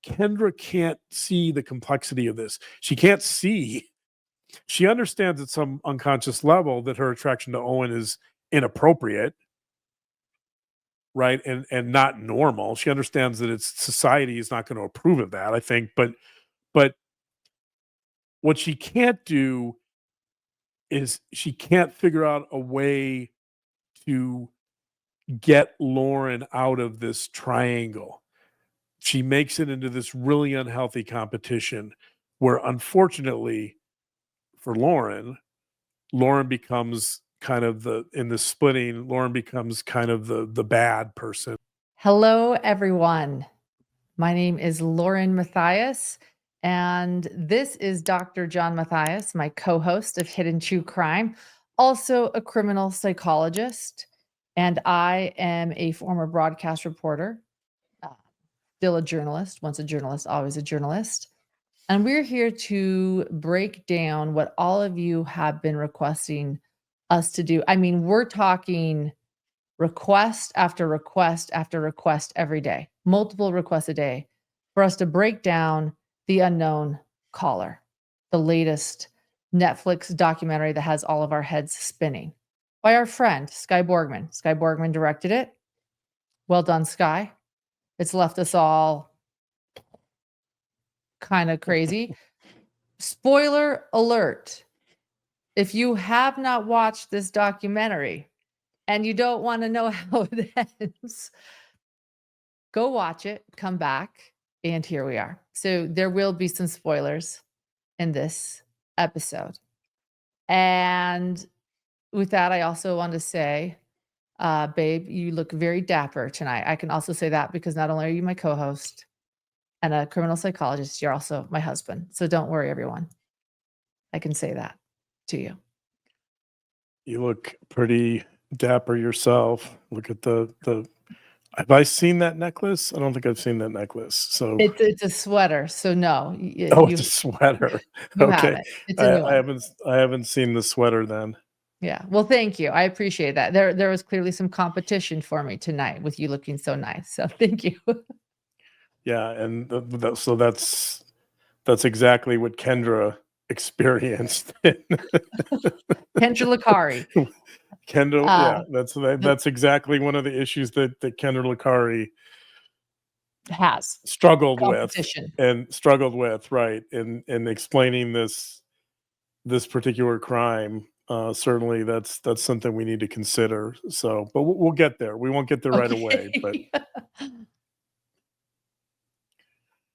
Kendra can't see the complexity of this. She can't see. She understands at some unconscious level that her attraction to Owen is inappropriate, right? And not normal. She understands that society is not going to approve of that, I think. But what she can't do is she can't figure out a way to get Lauren out of this triangle. She makes it into this really unhealthy competition where, unfortunately for Lauren becomes kind of in the splitting, Lauren becomes kind of the bad person. Hello, everyone. My name is Lauren Matthias, and this is Dr. John Matthias, my co-host of Hidden True Crime, also a criminal psychologist, and I am a former broadcast reporter, still a journalist, once a journalist, always a journalist. And we're here to break down what all of you have been requesting us to do. I mean, we're talking request after request after request every day, multiple requests a day for us to break down The Unknown Caller, the latest Netflix documentary that has all of our heads spinning by our friend, Skye Borgman. Skye Borgman directed it. Well done, Skye. It's left us all kind of crazy. Spoiler alert. If you have not watched this documentary and you don't want to know how it ends, go watch it, come back, and here we are. So there will be some spoilers in this episode. And with that, I also want to say, babe, you look very dapper tonight. I can also say that because not only are you my co-host and a criminal psychologist, you're also my husband. So don't worry, everyone. I can say that to you. You look pretty dapper yourself. Look at the have I seen that necklace? I don't think I've seen that necklace. So it's a sweater. So no. It's a sweater. Okay. It's a new one. I haven't seen the sweater then. Yeah. Well, thank you. I appreciate that. There was clearly some competition for me tonight with you looking so nice. So thank you. Yeah, and so that's exactly what Kendra experienced. Kendra Licari. Kendra, yeah, that's exactly one of the issues that Kendra Licari has struggled with, right? In explaining this particular crime. Certainly that's something we need to consider. So, but we'll get there. We won't get there right away, but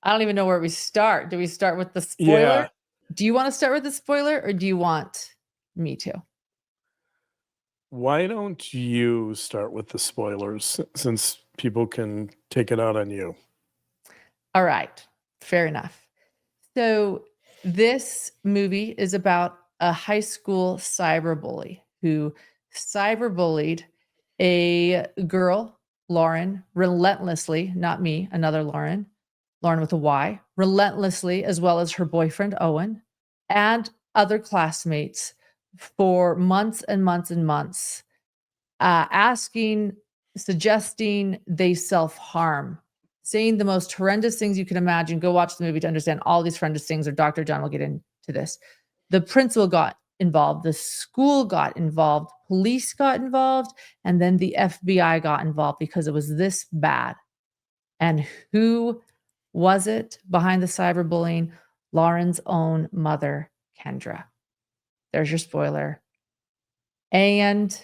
I don't even know where we start. Do we start with the spoiler? Yeah. Do you want to start with the spoiler or do you want me to? Why don't you start with the spoilers since people can take it out on you? All right. Fair enough. So this movie is about a high school cyberbully who cyberbullied a girl, Lauren, relentlessly, not me, another Lauren with a Y, relentlessly, as well as her boyfriend, Owen, and other classmates for months and months and months, suggesting they self-harm, saying the most horrendous things you can imagine. Go watch the movie to understand all these horrendous things, or Dr. John will get into this. The principal got involved, the school got involved, police got involved, and then the FBI got involved because it was this bad. And who was it behind the cyberbullying? Lauren's own mother, Kendra. There's your spoiler. And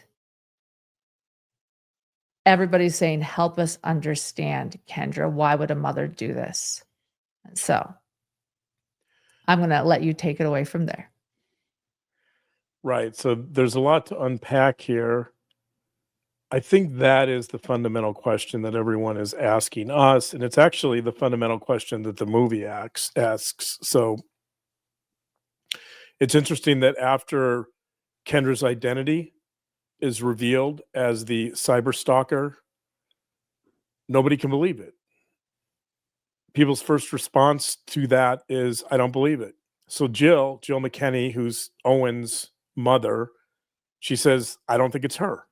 everybody's saying, help us understand, Kendra. Why would a mother do this? So I'm going to let you take it away from there. Right. So there's a lot to unpack here. I think that is the fundamental question that everyone is asking us. And it's actually the fundamental question that the movie asks. So it's interesting that after Kendra's identity is revealed as the cyber stalker, nobody can believe it. People's first response to that is, I don't believe it. So Jill McKinney, who's Owen's mother, she says, I don't think it's her.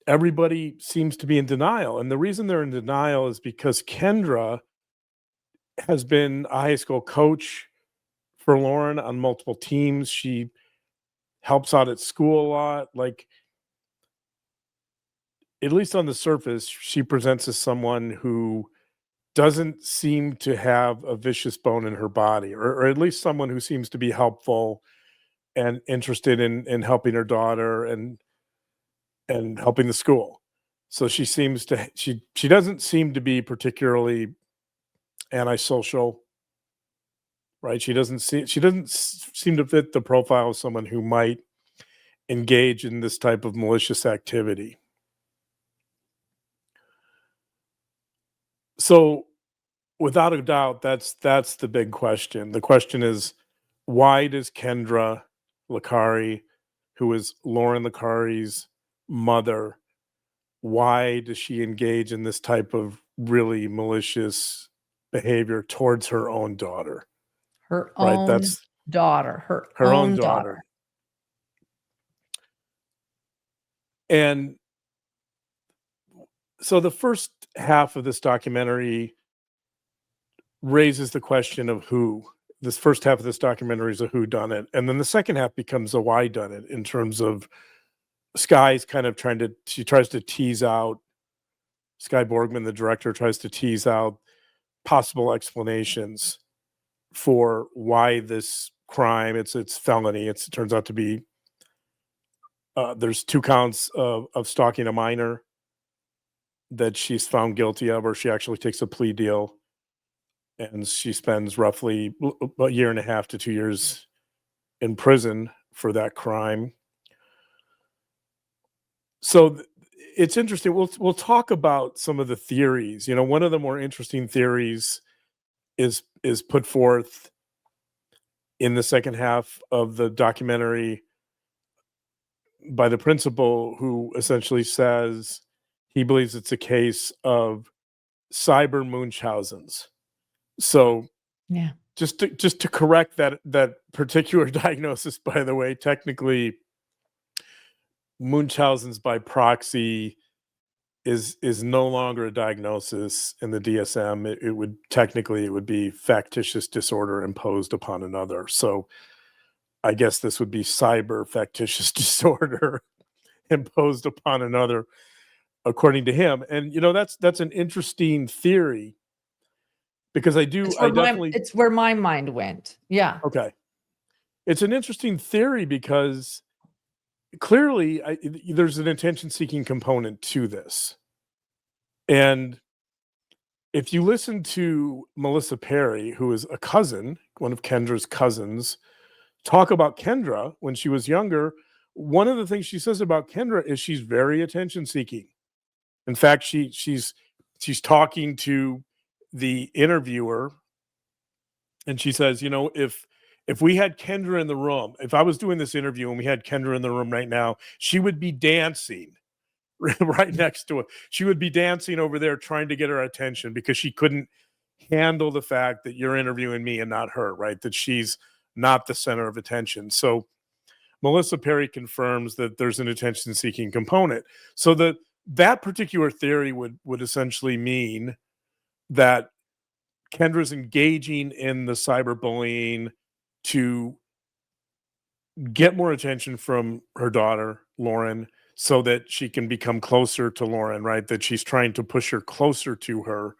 everybody seems to be in denial. And the reason they're in denial is because Kendra has been a high school coach for Lauren on multiple teams. She helps out at school a lot. Like, at least on the surface, she presents as someone who doesn't seem to have a vicious bone in her body, or at least someone who seems to be helpful and interested in helping her daughter and helping the school. So she doesn't seem to be particularly antisocial, right? She doesn't seem to fit the profile of someone who might engage in this type of malicious activity. So without a doubt, that's the big question. The question is, why does Kendra Licari, who is Lauren Licari's mother, why does she engage in this type of really malicious behavior towards her own daughter? Her Right? own That's daughter, her her own own daughter. daughter. And so the first half of this documentary raises the question of who. This first half of this documentary is a who done it, and then the second half becomes a why done it, in terms of Sky's kind of she tries to tease out, Sky Borgman, the director, tries to tease out possible explanations for why this crime, it's felony. It turns out to be there's 2 counts of stalking a minor that she's found guilty of, or she actually takes a plea deal, and she spends roughly a year and a half to 2 years in prison for that crime. So it's interesting. We'll talk about some of the theories. You know, one of the more interesting theories is put forth in the second half of the documentary by the principal, who essentially says he believes it's a case of cyber Munchausen's. So Yeah. just to correct that particular diagnosis, by the way, technically Munchausen's by proxy is no longer a diagnosis in the DSM. It would technically, it would be factitious disorder imposed upon another. So I guess this would be cyber factitious disorder imposed upon another, according to him. And you know, that's an interesting theory, because I definitely It's where my mind went. Yeah. okay. It's an interesting theory because clearly there's an attention-seeking component to this. And if you listen to Melissa Perry, who is a cousin, one of Kendra's cousins, talk about Kendra when she was younger, one of the things she says about Kendra is she's very attention-seeking. In fact, she's talking to the interviewer, and she says, you know, if we had Kendra in the room, if I was doing this interview and we had Kendra in the room right now, she would be dancing right next to it. She would be dancing over there trying to get her attention, because she couldn't handle the fact that you're interviewing me and not her, right? That she's not the center of attention. So Melissa Perry confirms that there's an attention-seeking component. So that particular theory would essentially mean that Kendra's engaging in the cyberbullying to get more attention from her daughter, Lauren, so that she can become closer to Lauren, right? That she's trying to push her closer to her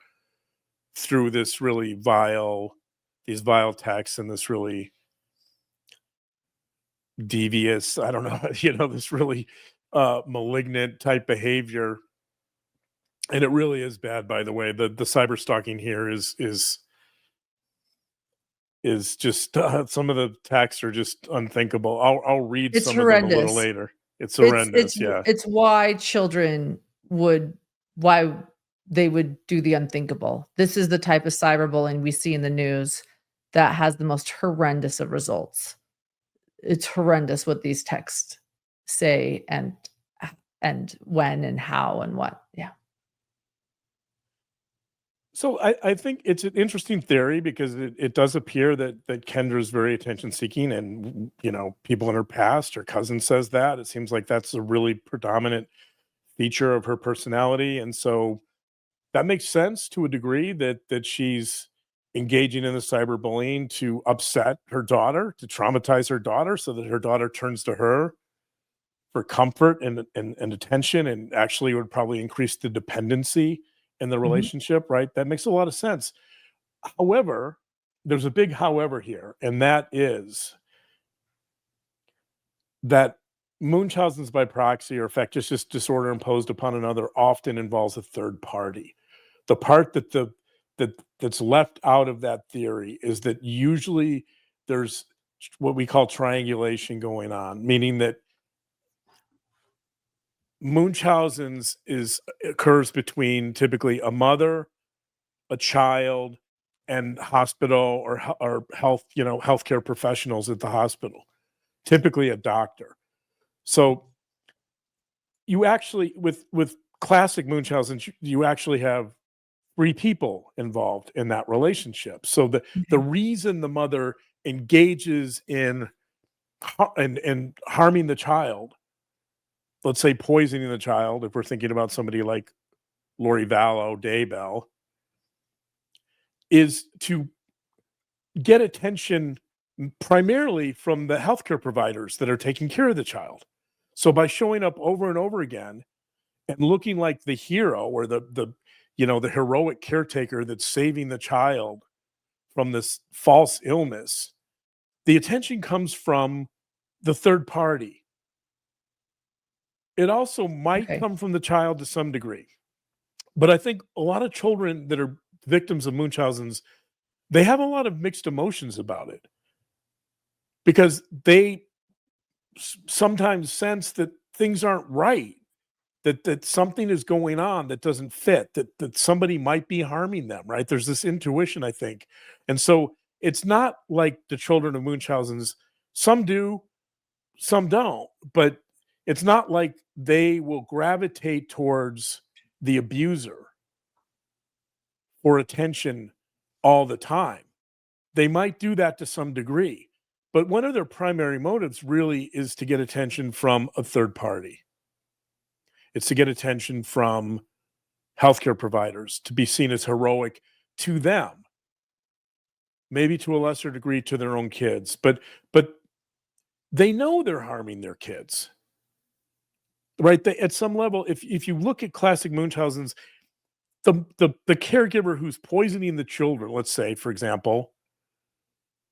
through these vile texts and this really devious, I don't know, you know, this really malignant type behavior. And it really is bad, by the way. The cyber stalking here is just some of the texts are just unthinkable. I'll read It's some of them a little horrendous. later. It's horrendous. Yeah. It's why children why they would do the unthinkable. This is the type of cyberbullying we see in the news that has the most horrendous of results. It's horrendous what these texts say and when and how and what. Yeah. So I think it's an interesting theory, because it does appear that Kendra is very attention seeking, and you know, people in her past, her cousin says that. It seems like that's a really predominant feature of her personality. And so that makes sense to a degree that she's engaging in the cyberbullying to upset her daughter, to traumatize her daughter so that her daughter turns to her for comfort and attention, and actually would probably increase the dependency in the Mhm. relationship, right? That makes a lot of sense. However, there's a big however here, and that is that Munchausen's by proxy or factitious disorder imposed upon another often involves a third party. The part that's left out of that theory is that usually there's what we call triangulation going on, meaning that Munchausen's occurs between typically a mother, a child, and hospital or health, healthcare professionals at the hospital, typically a doctor. So you actually with classic Munchausen's, you actually have three people involved in that relationship. So the Okay. reason the mother engages in and harming the child, let's say poisoning the child, if we're thinking about somebody like Lori Vallow, Daybell, is to get attention primarily from the healthcare providers that are taking care of the child. So by showing up over and over again and looking like the hero or the heroic caretaker that's saving the child from this false illness, the attention comes from the third party. It also might Okay. come from the child to some degree. But I think a lot of children that are victims of Munchausen's, they have a lot of mixed emotions about it because they sometimes sense that things aren't right, that something is going on that doesn't fit, that somebody might be harming them, right? There's this intuition, I think. And so it's not like the children of Munchausen's, some do, some don't, but it's not like they will gravitate towards the abuser for attention all the time. They might do that to some degree, but one of their primary motives really is to get attention from a third party. It's to get attention from healthcare providers, to be seen as heroic to them, maybe to a lesser degree to their own kids, but they know they're harming their kids, right? They, at some level, if you look at classic Munchausen's, the caregiver who's poisoning the children, let's say, for example,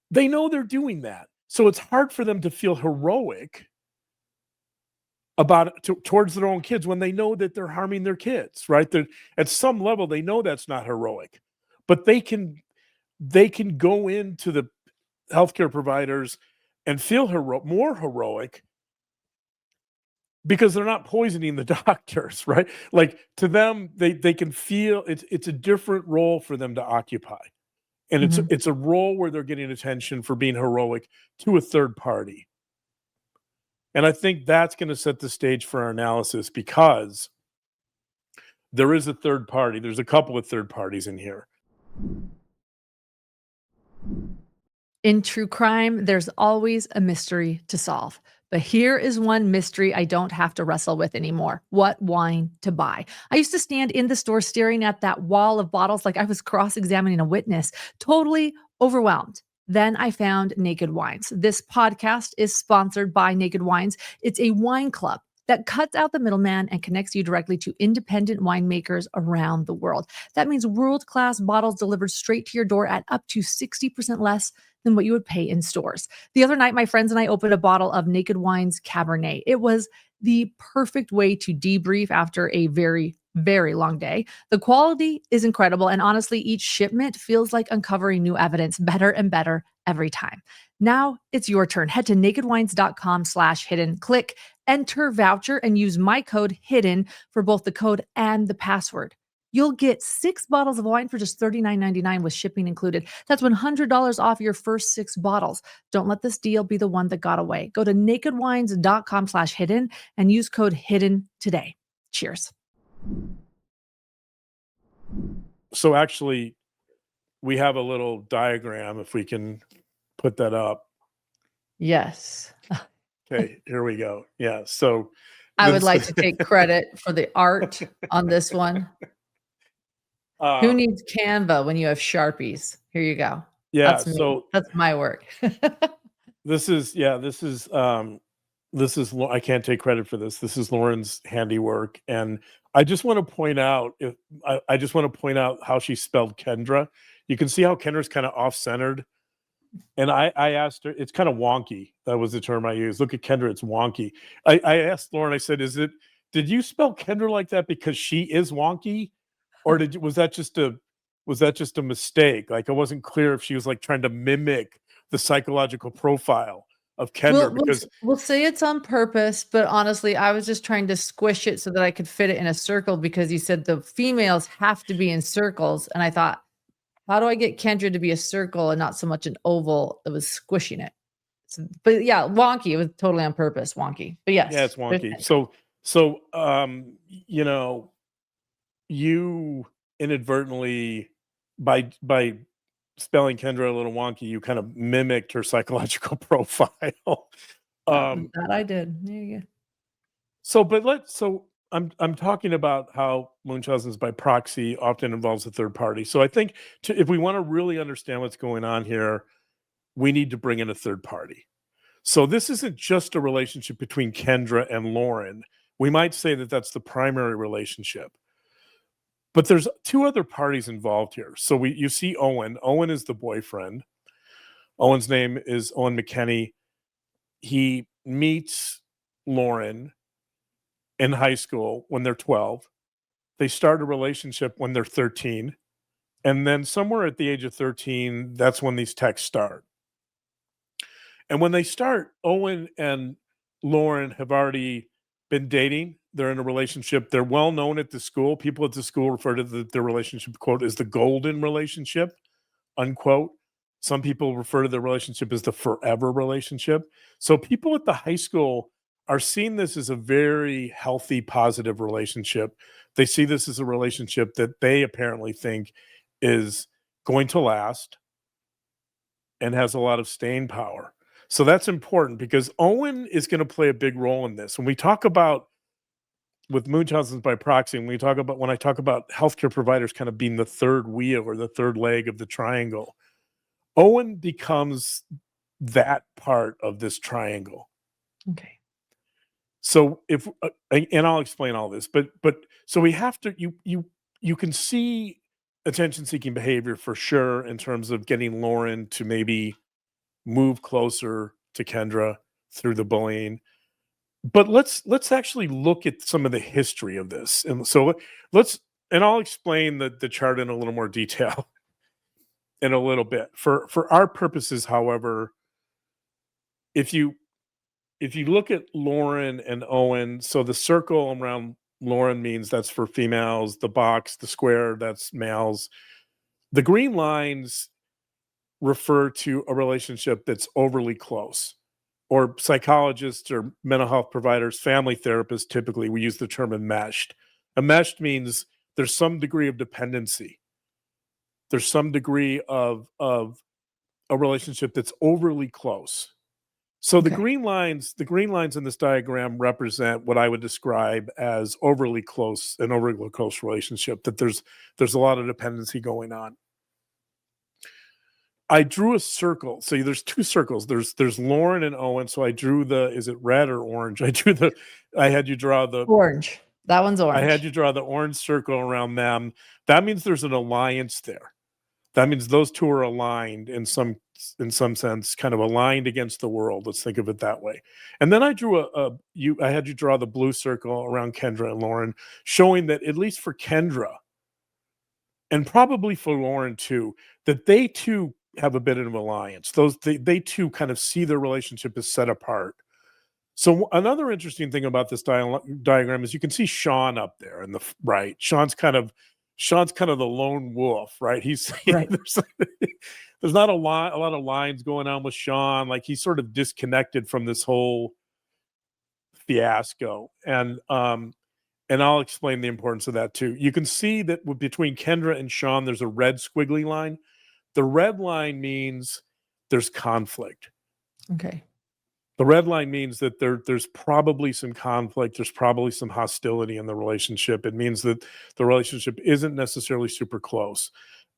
they know they're doing that. So it's hard for them to feel heroic about towards their own kids when they know that they're harming their kids, right? They're, at some level, they know that's not heroic, but they can go into the healthcare providers and feel more heroic because they're not poisoning the doctors, right? Like to them, they can feel it's a different role for them to occupy. And Mhm. it's a role where they're getting attention for being heroic to a third party. And I think that's going to set the stage for our analysis because there is a third party. There's a couple of third parties in here. In true crime, there's always a mystery to solve. But here is one mystery I don't have to wrestle with anymore. What wine to buy? I used to stand in the store staring at that wall of bottles like I was cross examining a witness, totally overwhelmed. Then I found Naked Wines. This podcast is sponsored by Naked Wines. It's a wine club that cuts out the middleman and connects you directly to independent winemakers around the world. That means world class bottles delivered straight to your door at up to 60% less than what you would pay in stores. The other night, my friends and I opened a bottle of Naked Wines Cabernet. It was the perfect way to debrief after a very, very long day. The quality is incredible. And honestly, each shipment feels like uncovering new evidence better and better every time. Now it's your turn. Head to nakedwines.com/hidden. Click enter voucher and use my code hidden for both the code and the password. You'll get 6 bottles of wine for just $39.99 with shipping included. That's $100 off your first 6 bottles. Don't let this deal be the one that got away. Go to nakedwines.com/hidden and use code hidden today. Cheers. So actually, we have a little diagram if we can put that up. Yes. Okay, here we go. Yeah. So I would like to take credit for the art on this one. Who needs Canva when you have Sharpies? Here you go. Yeah, That's me. so That's my work. this is I can't take credit for this. This is Lauren's handiwork, and I just want to point out I just want to point out how she spelled Kendra. You can see how Kendra's kind of off-centered. And I asked her, it's kind of wonky. That was the term I used. Look at Kendra, it's wonky. I asked Lauren, I said, did you spell Kendra like that because she is wonky? Or was that just a mistake? Like, I wasn't clear if she was like trying to mimic the psychological profile of Kendra because We'll say it's on purpose, but honestly, I was just trying to squish it so that I could fit it in a circle because you said the females have to be in circles. And I thought, how do I get Kendra to be a circle and not so much an oval that was squishing it? So, but yeah, wonky. It was totally on purpose, wonky. But yes. yeah, it's wonky. You know, you inadvertently by spelling Kendra a little wonky, you kind of mimicked her psychological profile. That I did. There you go. So I'm talking about how Munchausen's by proxy often involves a third party. So I think if we want to really understand what's going on here, we need to bring in a third party. So this isn't just a relationship between Kendra and Lauren. We might say that that's the primary relationship. But there's two other parties involved here. So you see Owen. Owen is the boyfriend. Owen's name is Owen McKenney. He meets Lauren in high school when they're 12. They start a relationship when they're 13. And then somewhere at the age of 13, that's when these texts start. And when they start, Owen and Lauren have already been dating. They're in a relationship. They're well known at the school. People at the school refer to their relationship, quote, as the golden relationship, unquote. Some people refer to the relationship as the forever relationship. So people at the high school are seeing this as a very healthy, positive relationship. They see this as a relationship that they apparently think is going to last and has a lot of staying power. So that's important because Owen is going to play a big role in this. When we talk about with Munchausen's by proxy, when I talk about healthcare providers kind of being the third wheel or the third leg of the triangle, Owen becomes that part of this triangle. Okay. So and I'll explain all this, but so we have to you can see attention-seeking behavior for sure in terms of getting Lauren to maybe move closer to Kendra through the bullying. But let's actually look at some of the history of this. And so and I'll explain the chart in a little more detail in a little bit. For our purposes, however, if you look at Lauren and Owen, so the circle around Lauren means that's for females, the box, the square, that's males. The green lines refer to a relationship that's overly close. Or psychologists or mental health providers, family therapists, typically we use the term enmeshed. Enmeshed means there's some degree of dependency. There's some degree of a relationship that's overly close. So the green lines in this diagram represent what I would describe as an overly close relationship, that there's a lot of dependency going on. I drew a circle. So there's two circles. There's Lauren and Owen. So I drew is it red or orange? I had you draw the orange. That one's orange. I had you draw the orange circle around them. That means there's an alliance there. That means those two are aligned in some sense, kind of aligned against the world. Let's think of it that way. And then I drew I had you draw the blue circle around Kendra and Lauren, showing that at least for Kendra, and probably for Lauren too, that they too have a bit of an alliance. They too kind of see their relationship as set apart. So another interesting thing about this diagram is you can see Sean up there in the right. Sean's kind of the lone wolf, right? He's right. There's not a lot of lines going on with Sean. Like, he's sort of disconnected from this whole fiasco. And I'll explain the importance of that too. You can see that between Kendra and Sean, there's a red squiggly line. The red line means there's conflict. Okay. The red line means that there's probably some conflict, there's probably some hostility in the relationship. It means that the relationship isn't necessarily super close.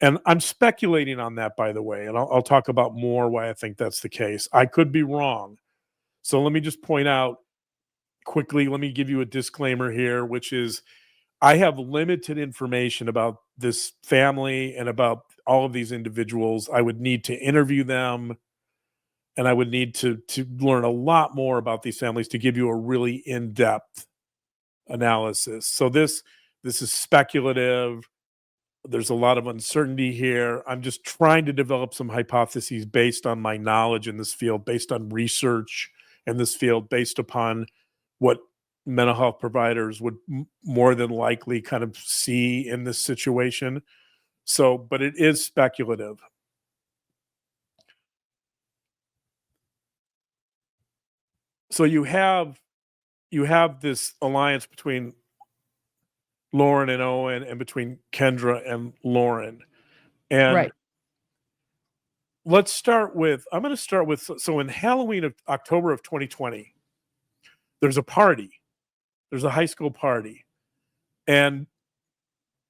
And I'm speculating on that, by the way, and I'll talk about more why I think that's the case. I could be wrong. So let me just point out quickly, let me give you a disclaimer here, which is I have limited information about this family and about all of these individuals. I would need to interview them, and I would need to learn a lot more about these families to give you a really in-depth analysis. So this is speculative. There's a lot of uncertainty here. I'm just trying to develop some hypotheses based on my knowledge in this field, based on research in this field, based upon what mental health providers would more than likely kind of see in this situation. So, but it is speculative. So you have this alliance between Lauren and Owen and between Kendra and Lauren. And Right. I'm going to start with, so in Halloween of October of 2020, there's a party. There's a high school party. And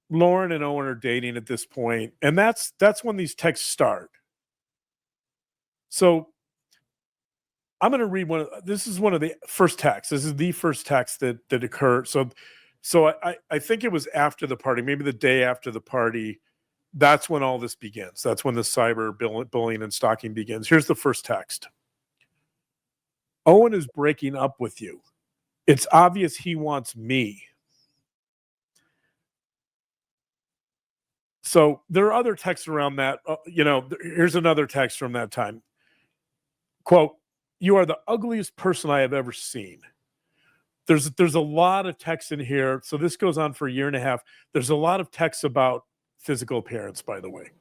Lauren and Owen are dating at this point, and that's when these texts start. So I'm going to read this is one of the first texts. This is the first text that occurred. So I think it was after the party, maybe the day after the party. That's when all this begins. That's when the cyber bullying and stalking begins. Here's the first text. Owen is breaking up with you. It's obvious he wants me. So there are other texts around that. Here's another text from that time. Quote, "You are the ugliest person I have ever seen." There's a lot of text in here. So this goes on for a year and a half. There's a lot of texts about physical appearance, by the way.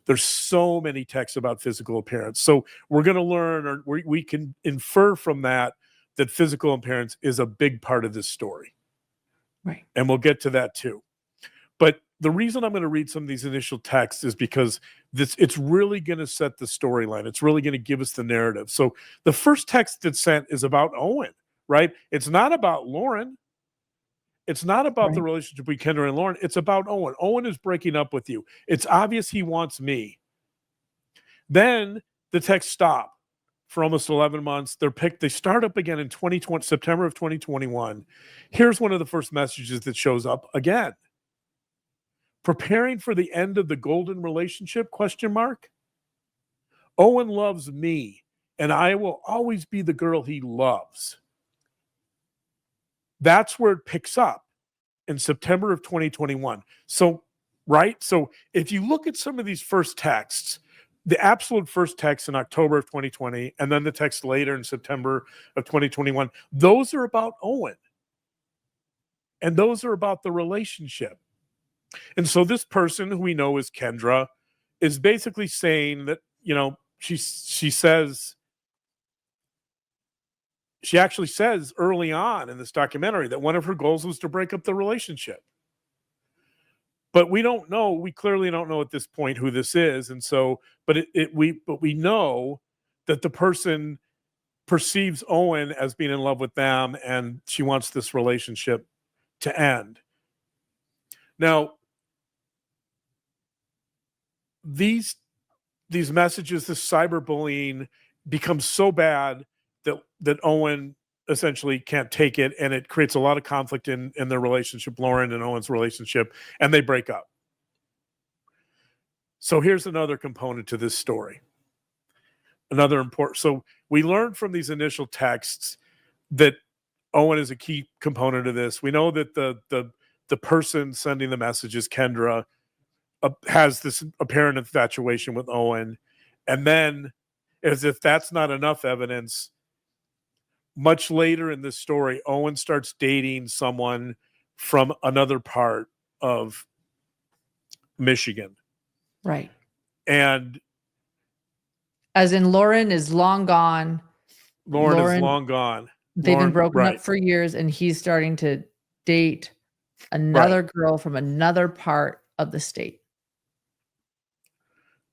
There's so many texts about physical appearance. So we're going to learn, or we can infer from that physical appearance is a big part of this story. Right. And we'll get to that too. But the reason I'm going to read some of these initial texts is because it's really going to set the storyline. It's really going to give us the narrative. So the first text that's sent is about Owen, right? It's not about Lauren. It's not about the relationship between Kendra and Lauren. It's about Owen. Owen is breaking up with you. It's obvious he wants me. Then the texts stop for almost 11 months. They start up again in September of 2021. Here's one of the first messages that shows up again. Preparing for the end of the golden relationship, ? Owen loves me, and I will always be the girl he loves. That's where it picks up in September of 2021. So, right? So if you look at some of these first texts, the absolute first text in October of 2020, and then the text later in September of 2021, those are about Owen. And those are about the relationship. And so this person, who we know is Kendra, is basically saying that, she actually says early on in this documentary that one of her goals was to break up the relationship. But we don't know. We clearly don't know at this point who this is. And so, but we know that the person perceives Owen as being in love with them, and she wants this relationship to end. Now, these messages, this cyberbullying, becomes so bad that Owen essentially can't take it, and it creates a lot of conflict in their relationship, Lauren and Owen's relationship, and they break up. So here's another component to this story. So we learned from these initial texts that Owen is a key component of this. We know that the person sending the messages, Kendra, has this apparent infatuation with Owen. And then, as if that's not enough evidence, much later in this story, Owen starts dating someone from another part of Michigan. Right. And as in Lauren is long gone. Lauren is long gone. They've been broken up for years, and he's starting to date another girl from another part of the state.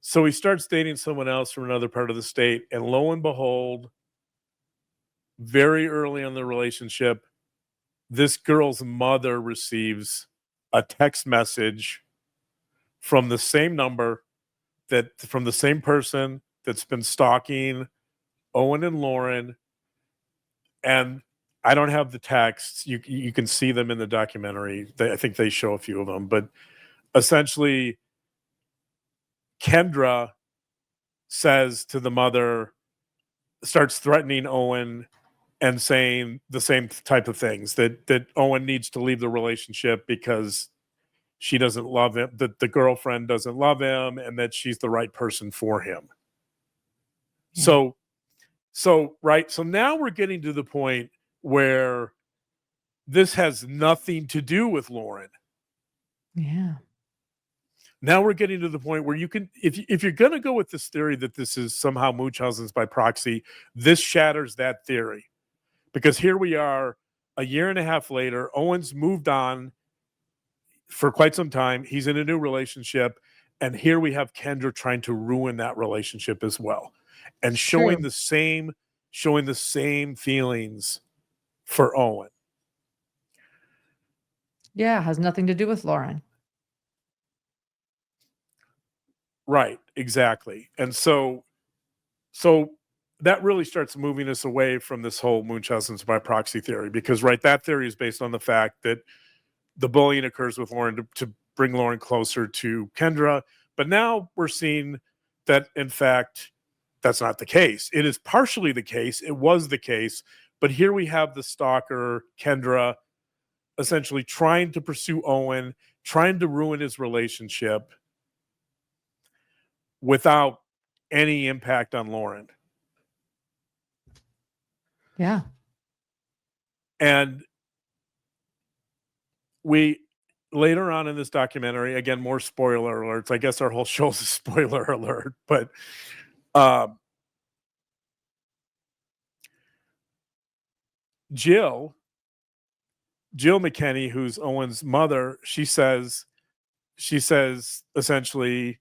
So he starts dating someone else from another part of the state, and lo and behold, very early in the relationship, this girl's mother receives a text message from the same number, from the same person that's been stalking Owen and Lauren. And I don't have the texts. You can see them in the documentary. I think they show a few of them, but essentially Kendra says to the mother, starts threatening Owen and saying the same type of things, that Owen needs to leave the relationship because she doesn't love him, that the girlfriend doesn't love him, and that she's the right person for him. Yeah. So right. So now we're getting to the point where this has nothing to do with Lauren. Yeah. Now we're getting to the point where you can, if you're going to go with this theory that this is somehow Munchausen's by proxy, this shatters that theory. Because here we are a year and a half later, Owen's moved on for quite some time. He's in a new relationship. And here we have Kendra trying to ruin that relationship as well. And It's showing true. the same feelings for Owen. Yeah, has nothing to do with Lauren. Right, exactly. And so that really starts moving us away from this whole Munchausen's by proxy theory, because that theory is based on the fact that the bullying occurs with Lauren to bring Lauren closer to Kendra. But now we're seeing that, in fact, that's not the case. It is partially the case. It was the case. But here we have the stalker, Kendra, essentially trying to pursue Owen, trying to ruin his relationship without any impact on Lauren. Yeah. And we later on in this documentary, again, more spoiler alerts. I guess our whole show's a spoiler alert, but Jill McKinney, who's Owen's mother, she says essentially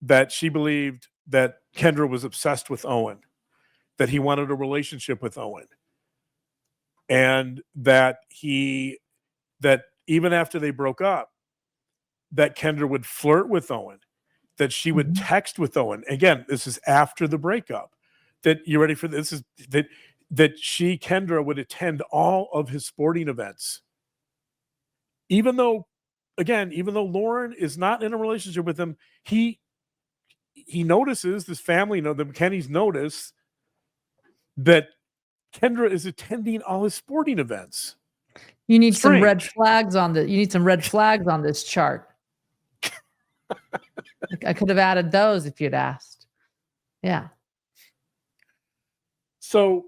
that she believed that Kendra was obsessed with Owen, that he wanted a relationship with Owen, and that even after they broke up, that Kendra would flirt with Owen, that she would text with Owen. Again, this is after the breakup. That, you ready for this? Is that Kendra would attend all of his sporting events, even though Lauren is not in a relationship with him. He notices, this family, the McKennies notice that Kendra is attending all his sporting events. You need some red Strange. flags on this chart. I could have added those if you'd asked. Yeah. So,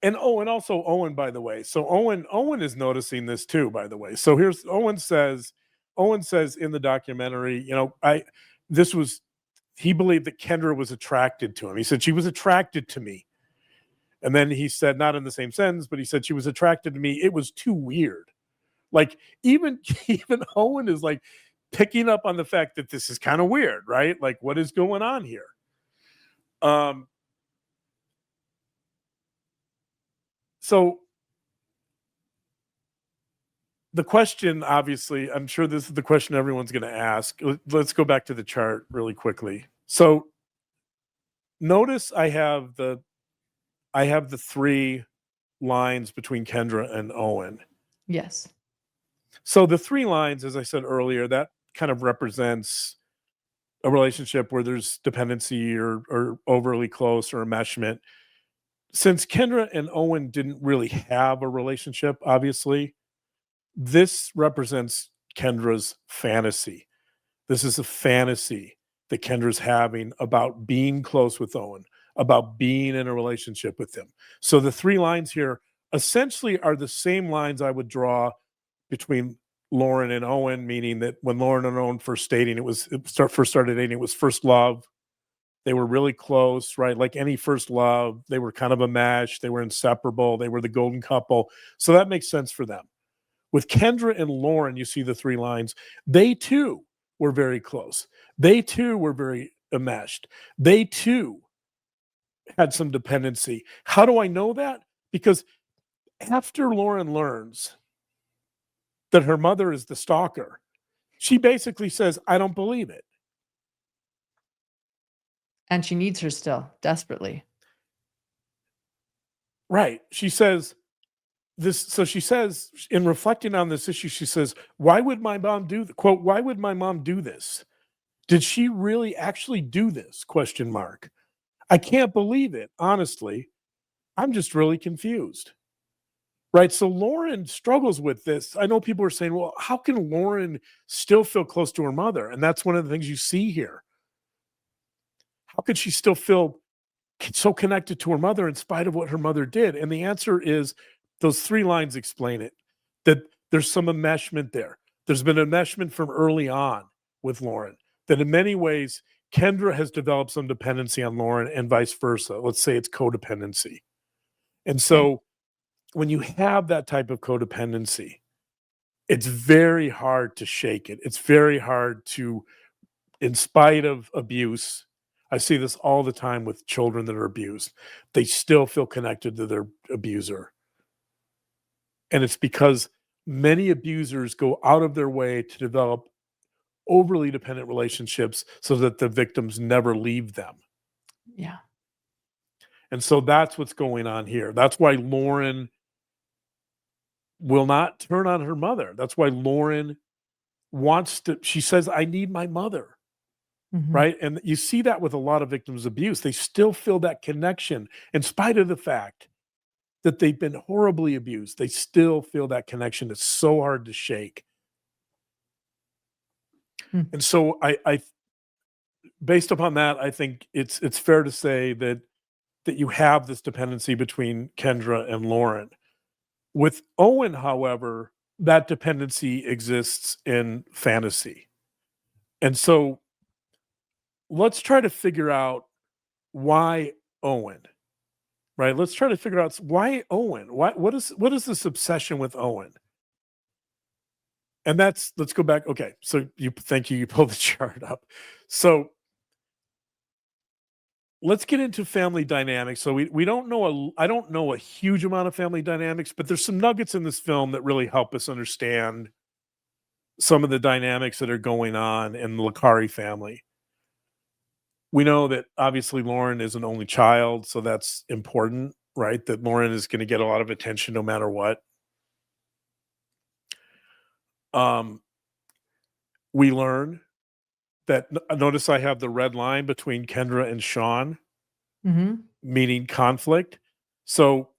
and also Owen, by the way. So Owen is noticing this too, by the way. So here's Owen says in the documentary, he believed that Kendra was attracted to him. He said, she was attracted to me. And then he said, not in the same sentence, but he said, she was attracted to me. It was too weird. Like, even Owen is like picking up on the fact that this is kind of weird, right? Like, what is going on here? So the question, obviously, I'm sure this is the question everyone's going to ask. Let's go back to the chart really quickly. So notice I have the 3 lines between Kendra and Owen. Yes. So the 3 lines, as I said earlier, that kind of represents a relationship where there's dependency or overly close or enmeshment. Since Kendra and Owen didn't really have a relationship, obviously, this represents Kendra's fantasy. This is a fantasy that Kendra's having about being close with Owen, about being in a relationship with him. So the 3 lines here essentially are the same lines I would draw between Lauren and Owen, meaning that when Lauren and Owen first dating, first started dating, it was first love. They were really close, right? Like any first love, they were kind of a match. They were inseparable. They were the golden couple. So that makes sense for them. With Kendra and Lauren, you see the 3 lines. They too were very close. They too were very enmeshed. They too had some dependency. How do I know that? Because after Lauren learns that her mother is the stalker, she basically says, I don't believe it. And she needs her still desperately. Right. She says this. So she says, in reflecting on this issue, she says, why would my mom do, quote, why would my mom do this? Did she really actually do this? Question mark. I can't believe it. Honestly, I'm just really confused. Right. So Lauren struggles with this. I know people are saying, well, how can Lauren still feel close to her mother? And that's one of the things you see here. How could she still feel so connected to her mother in spite of what her mother did? And the answer is those 3 lines explain it, that there's some enmeshment there. There's been enmeshment from early on with Lauren, that in many ways, Kendra has developed some dependency on Lauren and vice versa. Let's say it's codependency. And so when you have that type of codependency, it's very hard to shake it. It's very hard to, in spite of abuse, I see this all the time with children that are abused. They still feel connected to their abuser. And it's because many abusers go out of their way to develop overly dependent relationships so that the victims never leave them. Yeah. And so that's what's going on here. That's why Lauren will not turn on her mother. That's why Lauren wants to, she says, I need my mother. Right. And you see that with a lot of victims of abuse. They still feel that connection in spite of the fact that they've been horribly abused. They still feel that connection. It's so hard to shake. And so I based upon that, I think it's fair to say that you have this dependency between Kendra and Lauren. With Owen, however, that dependency exists in fantasy. And so let's try to figure out why Owen, right? Let's try to figure out why Owen. What is this obsession with Owen? And let's go back. Okay, so thank you. You pulled the chart up. So let's get into family dynamics. So we don't know I don't know a huge amount of family dynamics, but there's some nuggets in this film that really help us understand some of the dynamics that are going on in the Licari family. We know that obviously Lauren is an only child, so that's important, right? That Lauren is going to get a lot of attention no matter what. We learn that, notice I have the red line between Kendra and Sean, meaning conflict. So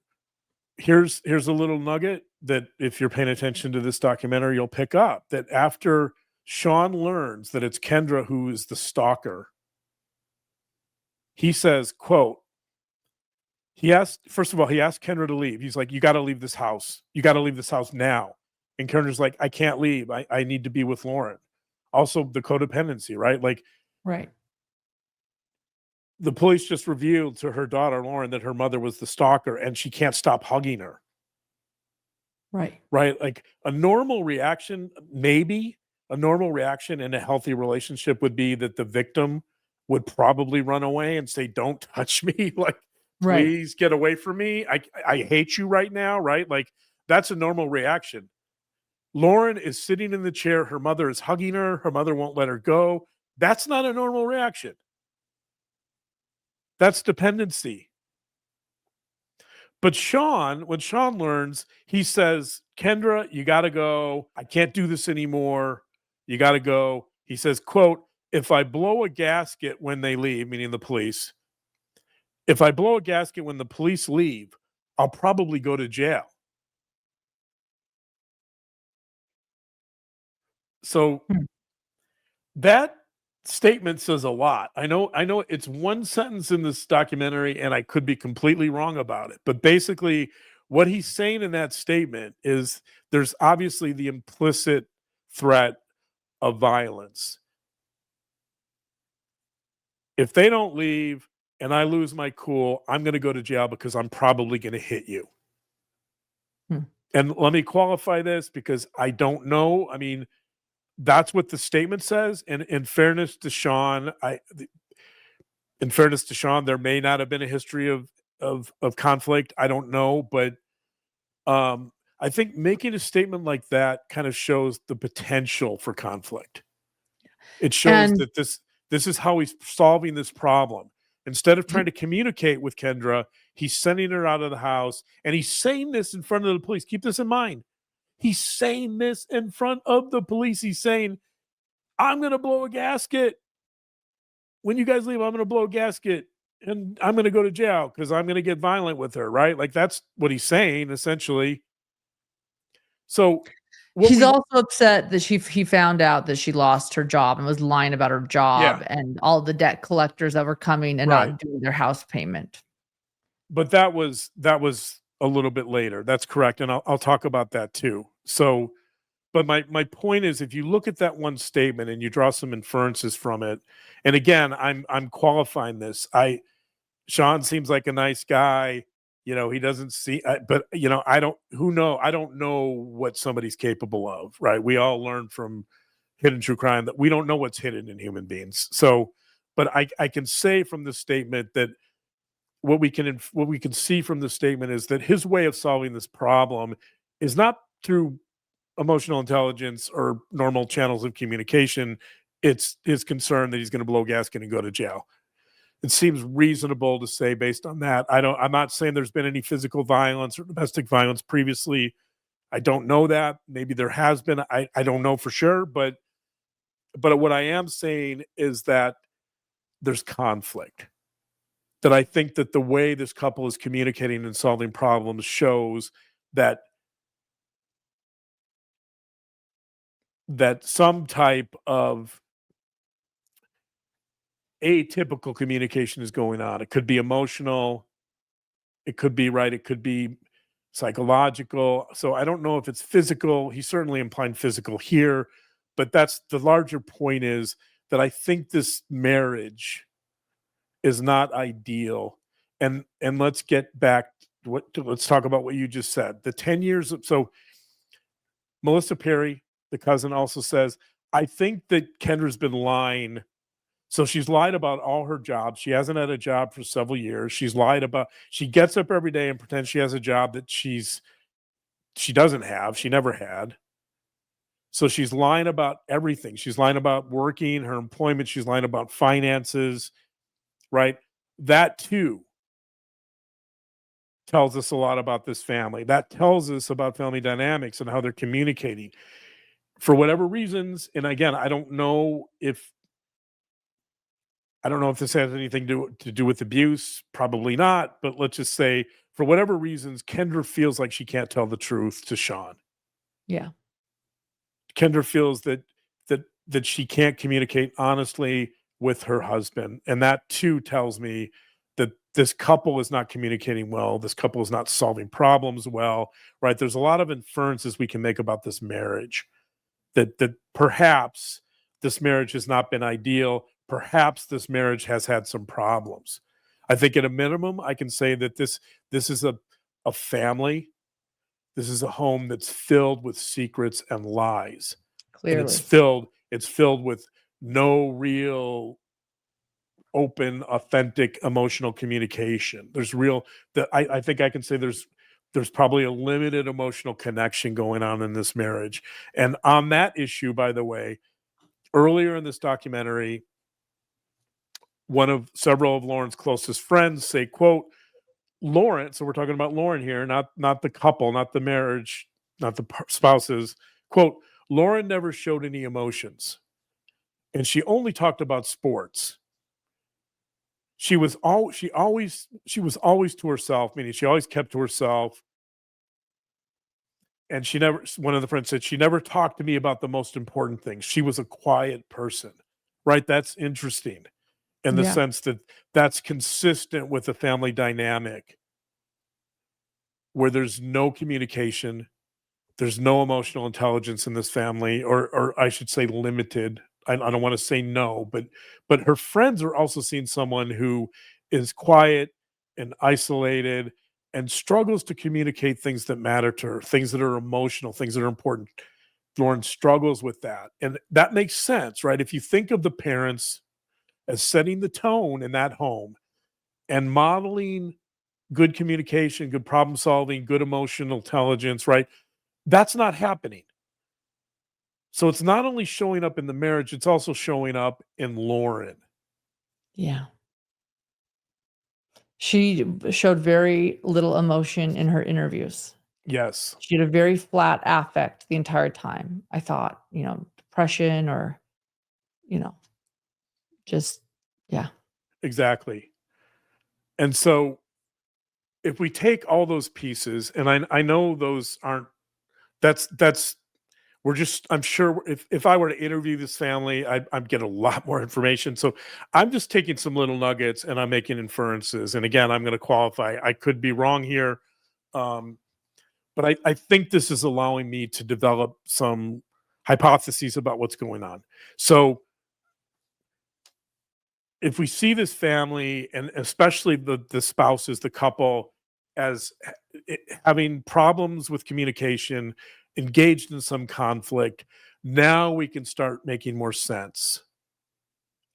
here's a little nugget that if you're paying attention to this documentary, you'll pick up that after Sean learns that it's Kendra who is the stalker, he says, quote, first of all, he asked Kendra to leave. He's like, you got to leave this house. You got to leave this house now. And Kendra's like, I can't leave. I need to be with Lauren. Also the codependency, right? Like, Right. the police just revealed to her daughter, Lauren, that her mother was the stalker and she can't stop hugging her. Right. Right. Like a normal reaction, maybe a normal reaction in a healthy relationship would be that the victim would probably run away and say, don't touch me. Like, Right. please get away from me. I hate you right now. Right. Like that's a normal reaction. Lauren is sitting in the chair. Her mother is hugging her. Her mother won't let her go. That's not a normal reaction. That's dependency. But Sean, when Sean learns, he says, Kendra, you got to go. I can't do this anymore. You got to go. He says, quote, if I blow a gasket when they leave, meaning the police, if I blow a gasket when the police leave, I'll probably go to jail. So that statement says a lot. I know it's one sentence in this documentary and I could be completely wrong about it, but basically what he's saying in that statement is there's obviously the implicit threat of violence. If they don't leave and I lose my cool, I'm going to go to jail because I'm probably going to hit you. And let me qualify this because I don't know. I mean, that's what the statement says. And in fairness to Sean, in fairness to Sean, there may not have been a history of conflict. I don't know, but I think making a statement like that kind of shows the potential for conflict. It shows And that this is how he's solving this problem. Instead of trying to communicate with Kendra, he's sending her out of the house, and he's saying this in front of the police. Keep this in mind. He's saying this in front of the police. He's saying, I'm going to blow a gasket. When you guys leave, I'm going to blow a gasket and I'm going to go to jail because I'm going to get violent with her, right? Like that's what he's saying essentially. So he's also upset that he found out that she lost her job and was lying about her job and all the debt collectors that were coming and not doing their house payment. But that was a little bit later. That's correct. And I'll talk about that too. So, but my point is, if you look at that one statement and you draw some inferences from it, and again, I'm qualifying this. Sean seems like a nice guy. You know, he doesn't see, but you know, I don't know what somebody's capable of, right? We all learn from hidden true crime that we don't know what's hidden in human beings. So, but I can say from this statement that what we can see from the statement is that his way of solving this problem is not through emotional intelligence or normal channels of communication. It's his concern that he's going to blow a gasket and go to jail. It seems reasonable to say based on that. I'm not saying there's been any physical violence or domestic violence previously. I don't know that. Maybe there has been. I don't know for sure, but what I am saying is that there's conflict. That I think that the way this couple is communicating and solving problems shows that some type of atypical communication is going on. It could be emotional, it could be it could be psychological. So I don't know if it's physical. He's certainly implying physical here, but that's the larger point is that I think this marriage is not ideal. And let's get back let's talk about what you just said. The 10 years so Melissa Perry, the cousin, also says, I think that Kendra's been lying. So she's lied about all her jobs. She hasn't had a job for several years. She's lied about, she gets up every day and pretends she has a job that she doesn't have. She never had. So she's lying about everything. She's lying about working, her employment. She's lying about finances, right? That too tells us a lot about this family. That tells us about family dynamics and how they're communicating. For whatever reasons, and again, I don't know if this has anything to do with abuse, probably not, but let's just say for whatever reasons, Kendra feels like she can't tell the truth to Sean. Yeah. Kendra feels that she can't communicate honestly with her husband. And that too tells me that this couple is not communicating well. This couple is not solving problems well, right? There's a lot of inferences we can make about this marriage that perhaps this marriage has not been ideal. Perhaps this marriage has had some problems. I think at a minimum, I can say that this is a family. This is a home that's filled with secrets and lies. Clearly. And it's filled with no real open, authentic, emotional communication. There's real that I think I can say there's probably a limited emotional connection going on in this marriage. And on that issue, by the way, earlier in this documentary, one of several of Lauren's closest friends say, quote, Lauren, so we're talking about Lauren here, not the couple, not the marriage, not the spouses, quote, Lauren never showed any emotions. And she only talked about sports. She was always to herself, meaning she always kept to herself. And one of the friends said, she never talked to me about the most important things. She was a quiet person, right? That's interesting in the sense that that's consistent with the family dynamic where there's no communication, there's no emotional intelligence in this family, or I should say limited. I don't want to say no, but her friends are also seeing someone who is quiet and isolated and struggles to communicate things that matter to her, things that are emotional, things that are important. Lauren struggles with that. And that makes sense, right? If you think of the parents as setting the tone in that home and modeling good communication, good problem solving, good emotional intelligence, right? That's not happening. So it's not only showing up in the marriage, it's also showing up in Lauren. Yeah. She showed very little emotion in her interviews. Yes, She had a very flat affect the entire time. I thought, depression or, you know, just yeah. exactly. And so if we take all those pieces, and I know those aren't that's we're just I'm sure if I were to interview this family, I'd get a lot more information. So I'm just taking some little nuggets and I'm making inferences. And again, I'm going to qualify. I could be wrong here. Um, but I think this is allowing me to develop some hypotheses about what's going on. So if we see this family and especially the spouses, the couple, as having problems with communication, engaged in some conflict, now we can start making more sense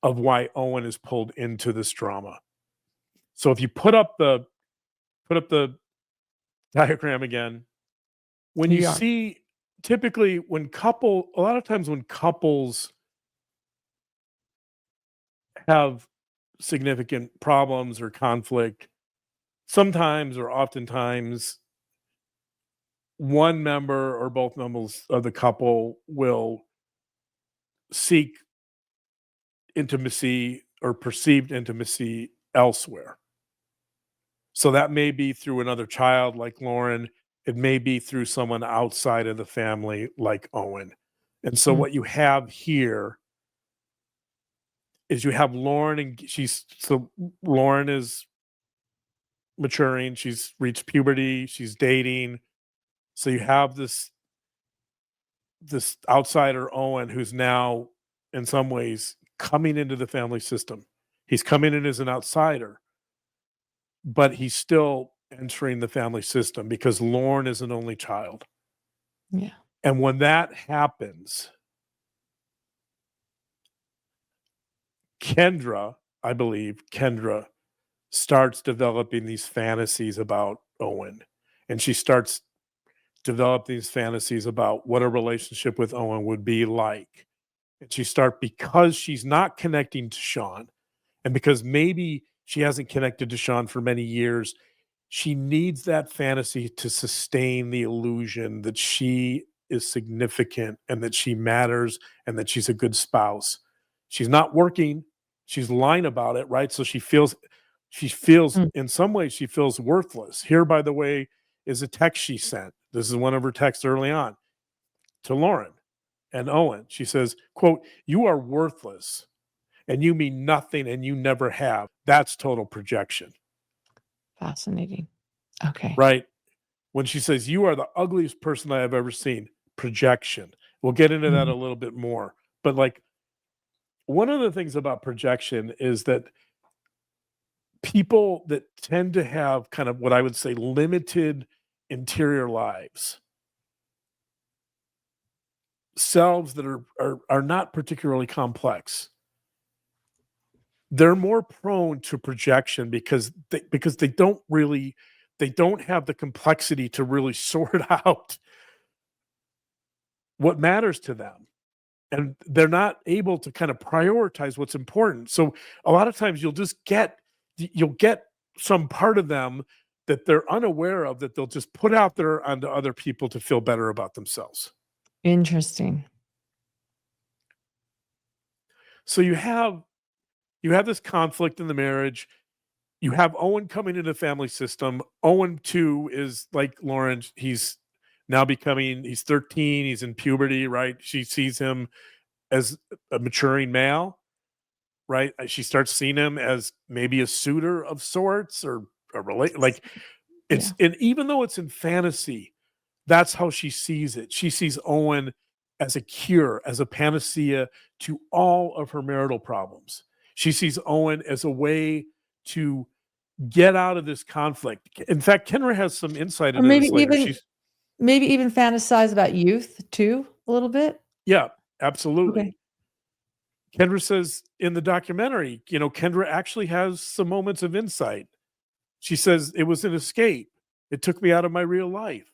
of why Owen is pulled into this drama. So if you put up the diagram again, when Here you you are. see typically a lot of times when couples have significant problems or conflict, sometimes or oftentimes one member or both members of the couple will seek intimacy or perceived intimacy elsewhere. So that may be through another child like Lauren. It may be through someone outside of the family like Owen. And so Mm, what you have here is you have Lauren Lauren is maturing, she's reached puberty, she's dating. So you have this outsider Owen who's now in some ways coming into the family system. He's coming in as an outsider, but he's still entering the family system because Lauren is an only child. yeah. And when that happens, I believe Kendra starts developing these fantasies about Owen. And she starts develop these fantasies about what a relationship with Owen would be like. And because she's not connecting to Sean, and because maybe she hasn't connected to Sean for many years, she needs that fantasy to sustain the illusion that she is significant and that she matters and that she's a good spouse. She's not working. She's lying about it, right? So she feels Mm, in some ways she feels worthless. Here, by the way, is a text she sent. This is one of her texts early on to Lauren and Owen. She says, quote, "You are worthless and you mean nothing and you never have." That's total projection, fascinating. Okay. right? When she says, "You are the ugliest person I have ever seen," projection. We'll get into that Mhm. a little bit more. But like one of the things about projection is that people that tend to have kind of what I would say limited interior lives, selves that are not particularly complex, they're more prone to projection because they don't have the complexity to really sort out what matters to them, and they're not able to kind of prioritize what's important. So a lot of times you'll get some part of them that they're unaware of that they'll just put out there onto other people to feel better about themselves. Interesting. So you have this conflict in the marriage. You have Owen coming into the family system. Owen too is like Lauren. He's 13. He's in puberty, right? She sees him as a maturing male, right? She starts seeing him as maybe a suitor of sorts or like Yeah. and even though it's in fantasy, that's how she sees it. She sees Owen as a cure, as a panacea to all of her marital problems. She sees Owen as a way to get out of this conflict. In fact, Kendra has some insight Or into this later. maybe even fantasize about youth too, a little bit? Yeah, Okay. absolutely. Kendra says in the documentary, Kendra actually has some moments of insight. She says it was an escape. It took me out of my real life.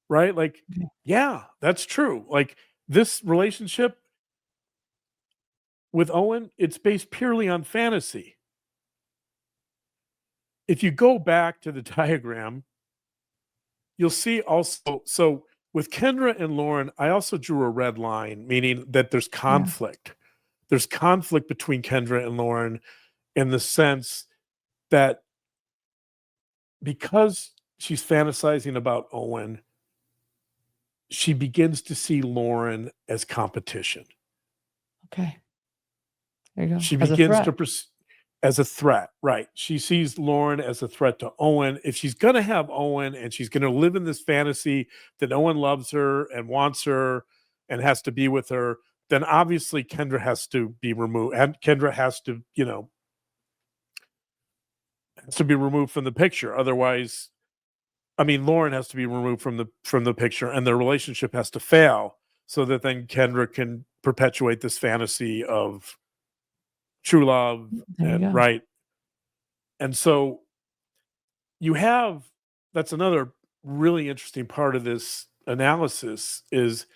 Right? Like, Okay. yeah, that's true. Like this relationship with Owen, it's based purely on fantasy. If you go back to the diagram, you'll see also, so with Kendra and Lauren, I also drew a red line, meaning that there's conflict. There's conflict between Kendra and Lauren in the sense that because she's fantasizing about Owen, she begins to see Lauren as competition. Okay. There you go. She As a begins threat. to as a threat, right? She sees Lauren as a threat to Owen. If she's going to have Owen and she's going to live in this fantasy that Owen loves her and wants her and has to be with her, then obviously Kendra has to be removed. And Kendra has to, has to be removed from the picture. Otherwise, I mean, Lauren has to be removed from the picture, and their relationship has to fail so that then Kendra can perpetuate this fantasy of true love, There you and go. right. And so you have, that's another really interesting part of this analysis is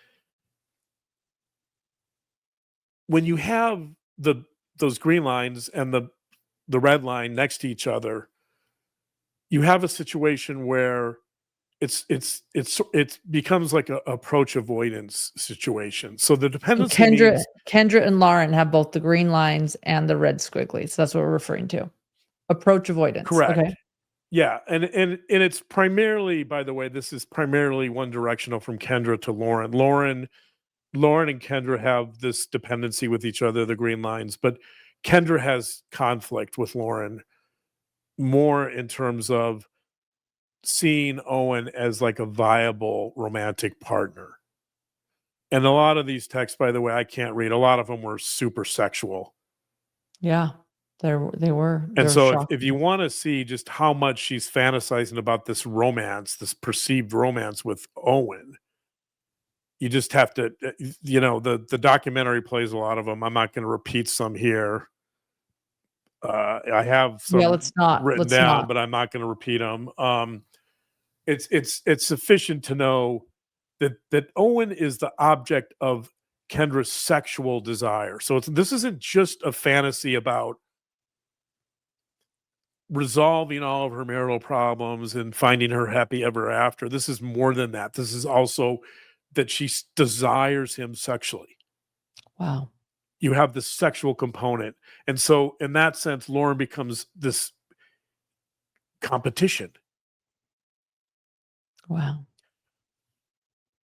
when you have those green lines and the red line next to each other, you have a situation where it becomes like a approach avoidance situation. So the So dependency means Kendra and Lauren have both the green lines and the red squigglies. That's what we're referring to. Approach avoidance. correct. Okay. Yeah, and it's primarily, by the way, this is primarily one directional from Kendra to Lauren. Lauren and Kendra have this dependency with each other, the green lines, but Kendra has conflict with Lauren more in terms of seeing Owen as like a viable romantic partner. And a lot of these texts, by the way, I can't read. A lot of them were super sexual. Yeah. They were. And They're so if you shocking. want to see just how much she's fantasizing about this romance, this perceived romance with Owen, you just have to, the documentary plays a lot of them. I'm not going to repeat some here. I have Yeah, some let's not. written Let's down, not. but I'm not going to repeat them. It's sufficient to know that Owen is the object of Kendra's sexual desire. So this isn't just a fantasy about resolving all of her marital problems and finding her happy ever after. This is more than that. This is also that she desires him sexually. Wow. You have the sexual component. And so in that sense, Lauren becomes this competition. Wow.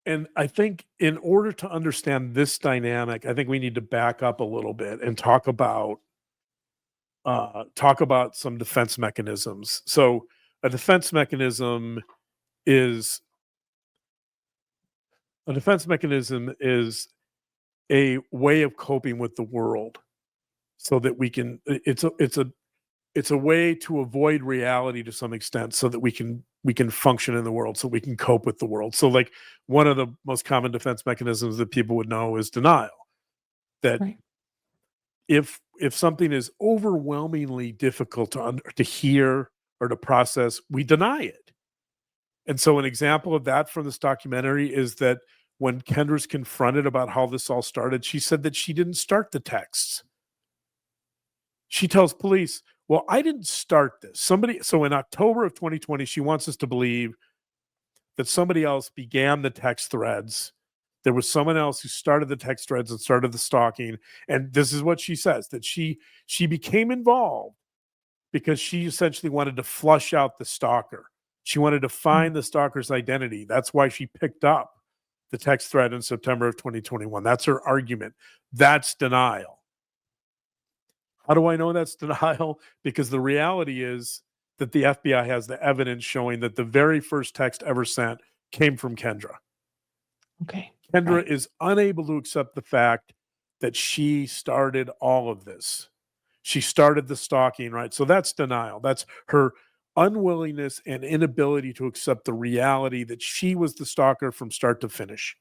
And I think in order to understand this dynamic, I think we need to back up a little bit and talk about some defense mechanisms. So a defense mechanism is a way of coping with the world so that we can it's a way to avoid reality to some extent so that we can function in the world, so we can cope with the world. So like one of the most common defense mechanisms that people would know is denial. That Right. if something is overwhelmingly difficult to hear or to process, we deny it. And so an example of that from this documentary is that when Kendra's confronted about how this all started, she said that she didn't start the texts. She tells police, well, I didn't start this. So in October of 2020, she wants us to believe that somebody else began the text threads. There was someone else who started the text threads and started the stalking. And this is what she says, that she became involved because she essentially wanted to flush out the stalker. She wanted to find the stalker's identity. That's why she picked up the text thread in September of 2021. That's her argument. That's denial. How do I know that's denial? Because the reality is that the FBI has the evidence showing that the very first text ever sent came from Kendra. Okay. Kendra Right. is unable to accept the fact that she started all of this. She started the stalking, right? So that's denial. That's her unwillingness and inability to accept the reality that she was the stalker from start to finish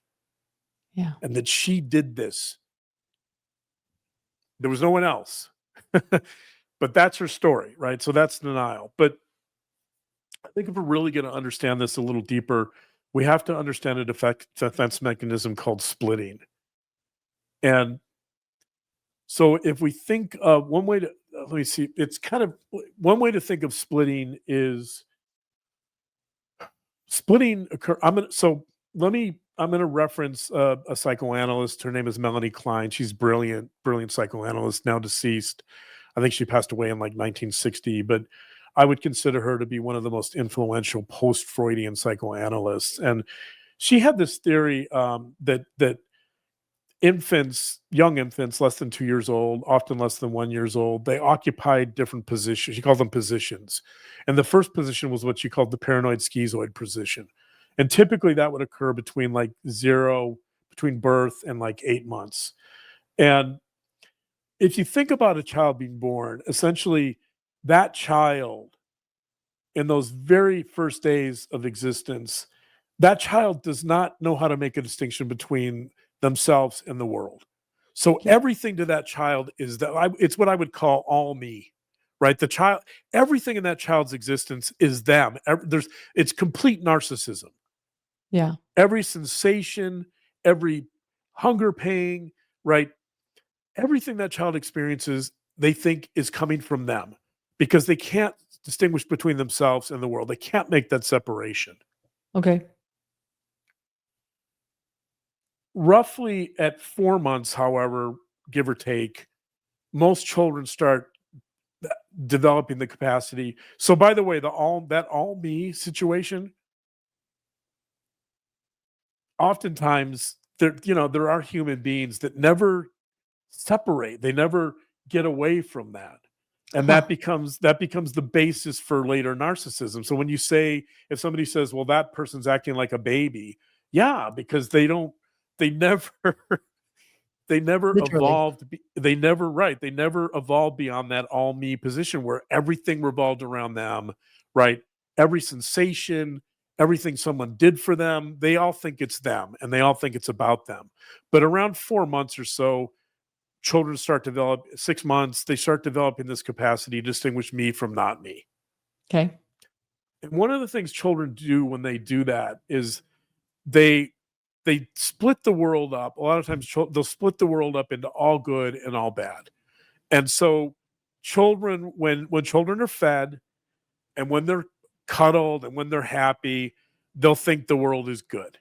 Yeah. and that she did this There was no one else. But that's her story, right? So that's denial. But I think if we're really going to understand this a little deeper, we have to understand a defense mechanism called splitting. And so if we think of one way to, let me see, it's kind of one way to think of splitting is splitting occur. I'm going to reference a psychoanalyst. Her name is Melanie Klein. She's brilliant, brilliant psychoanalyst, now deceased. I think she passed away in like 1960, but I would consider her to be one of the most influential post-Freudian psychoanalysts. And she had this theory that infants, young infants, less than 2 years old, often less than 1 years old, they occupied different positions. She called them positions. And the first position was what she called the paranoid schizoid position. And typically that would occur between between birth and like 8 months. And if you think about a child being born, essentially that child in those very first days of existence, that child does not know how to make a distinction between themselves and the world. So Yeah. everything to that child is it's what I would call all me, right? The child, everything in that child's existence is them. It's complete narcissism. Yeah. Every sensation, every hunger pang, right? Everything that child experiences, they think is coming from them because they can't distinguish between themselves and the world. They can't make that separation. Okay. Roughly at 4 months, however, give or take, most children start developing the capacity. So by the way, that all me situation, oftentimes there are human beings that never separate. They never get away from that. And Huh. that becomes the basis for later narcissism. So when you say, if somebody says, well, that person's acting like a baby, yeah, because they never they never Literally. evolved. They never, right. They never evolved beyond that all me position where everything revolved around them, right? Every sensation, everything someone did for them, they all think it's them and they all think it's about them. But around 4 months or so, children start to develop, 6 months, they start developing this capacity to distinguish me from not me. Okay. And one of the things children do when they do that is they split the world up. A lot of times they'll split the world up into all good and all bad. And so children, when children are fed and when they're cuddled and when they're happy, they'll think the world is good.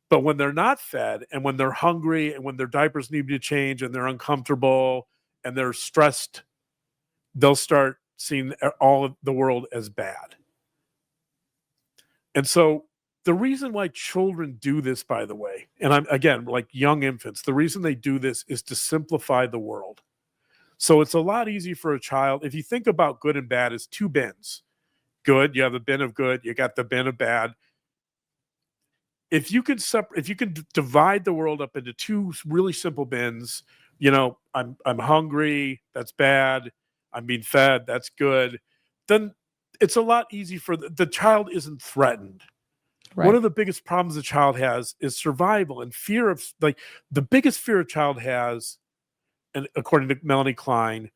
But when they're not fed and when they're hungry and when their diapers need to change and they're uncomfortable and they're stressed, they'll start seeing all of the world as bad. And so the reason why children do this, by the way, and I'm again like young infants, the reason they do this is to simplify the world. So it's a lot easier for a child. If you think about good and bad as two bins, good, you have a bin of good, you got the bin of bad. If you can divide the world up into two really simple bins, I'm hungry, that's bad. I'm being fed, that's good. Then it's a lot easier for the child isn't threatened. One Right. of the biggest problems a child has is survival and fear of like the biggest fear a child has, and according to Melanie Klein,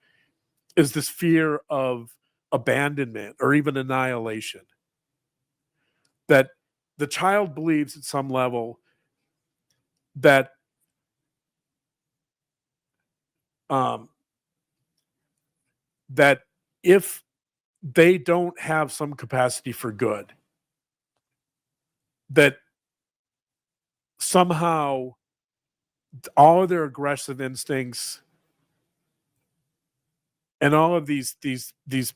is this fear of abandonment or even annihilation. That the child believes at some level that um, that if they don't have some capacity for good, that somehow all of their aggressive instincts and all of these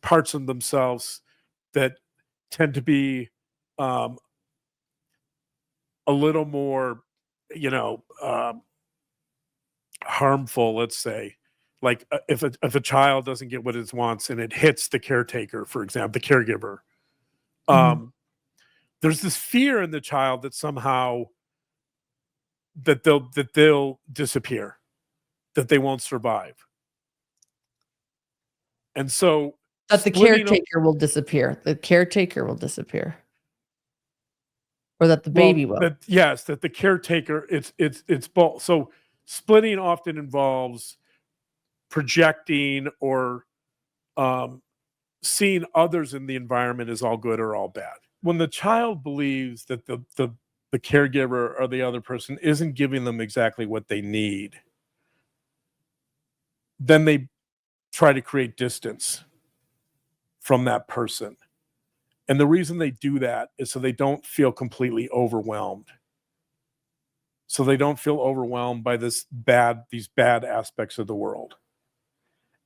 parts of themselves that tend to be um, a little more, you know, harmful. Let's say, like if a child doesn't get what it wants and it hits the caretaker, for example, the caregiver, Mhm. um, there's this fear in the child that somehow that they'll disappear, that they won't survive, and so That the splitting up. caretaker will disappear. The caretaker will disappear. Or that the Well, baby will. that yes, that the caretaker, it's both. So splitting often involves projecting or seeing others in the environment as all good or all bad. When the child believes that the caregiver or the other person isn't giving them exactly what they need, then they try to create distance from that person. And the reason they do that is so they don't feel completely overwhelmed. So they don't feel overwhelmed by these bad aspects of the world.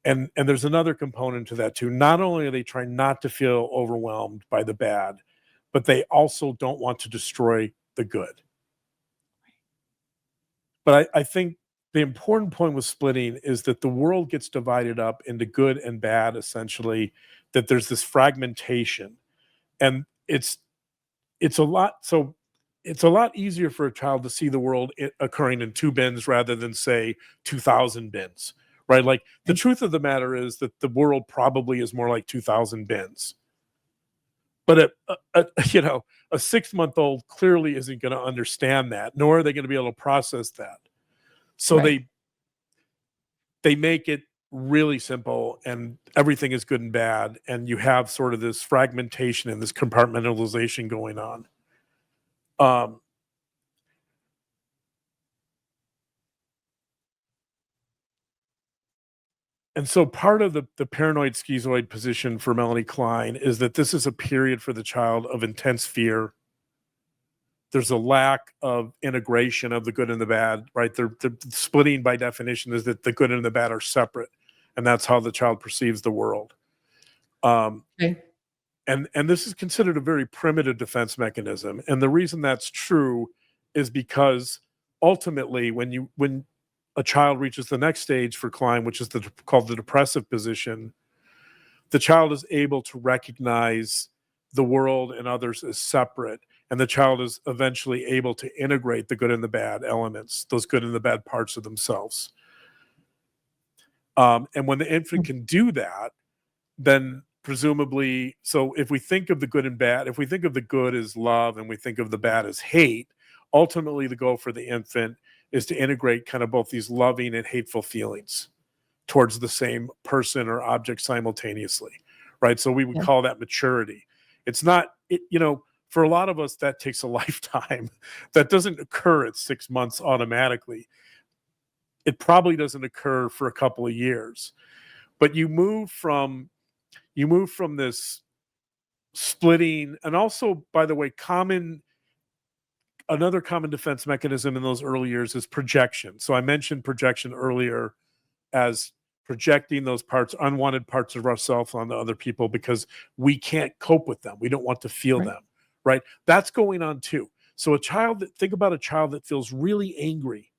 And there's another component to that too. Not only are they trying not to feel overwhelmed by the bad, but they also don't want to destroy the good. But I think the important point with splitting is that the world gets divided up into good and bad, essentially, that there's this fragmentation. And it's a lot easier for a child to see the world occurring in two bins rather than, say, 2,000 bins, right? Like, the truth of the matter is that the world probably is more like 2,000 bins. But a 6-month-old clearly isn't going to understand that, nor are they going to be able to process that. So Right. they make it really simple, and everything is good and bad, and you have sort of this fragmentation and this compartmentalization going on. And so part of the paranoid schizoid position for Melanie Klein is that this is a period for the child of intense fear. There's a lack of integration of the good and the bad, right? The splitting by definition is that the good and the bad are separate, and that's how the child perceives the world. Okay. And this is considered a very primitive defense mechanism. And the reason that's true is because ultimately, when a child reaches the next stage for Klein, which is called the depressive position, the child is able to recognize the world and others as separate, and the child is eventually able to integrate the good and the bad elements, those good and the bad parts of themselves. And when the infant can do that, then presumably, so if we think of the good and bad, if we think of the good as love and we think of the bad as hate, ultimately the goal for the infant is to integrate kind of both these loving and hateful feelings towards the same person or object simultaneously, right? So we would call that maturity. It's not, for a lot of us, that takes a lifetime. That doesn't occur at 6 months automatically. It probably doesn't occur for a couple of years. But you move from this splitting, and also, by the way, another common defense mechanism in those early years is projection. So I mentioned projection earlier as projecting those unwanted parts of ourselves onto other people because we can't cope with them. We don't want to feel them, right? That's going on too. So think about a child that feels really angry.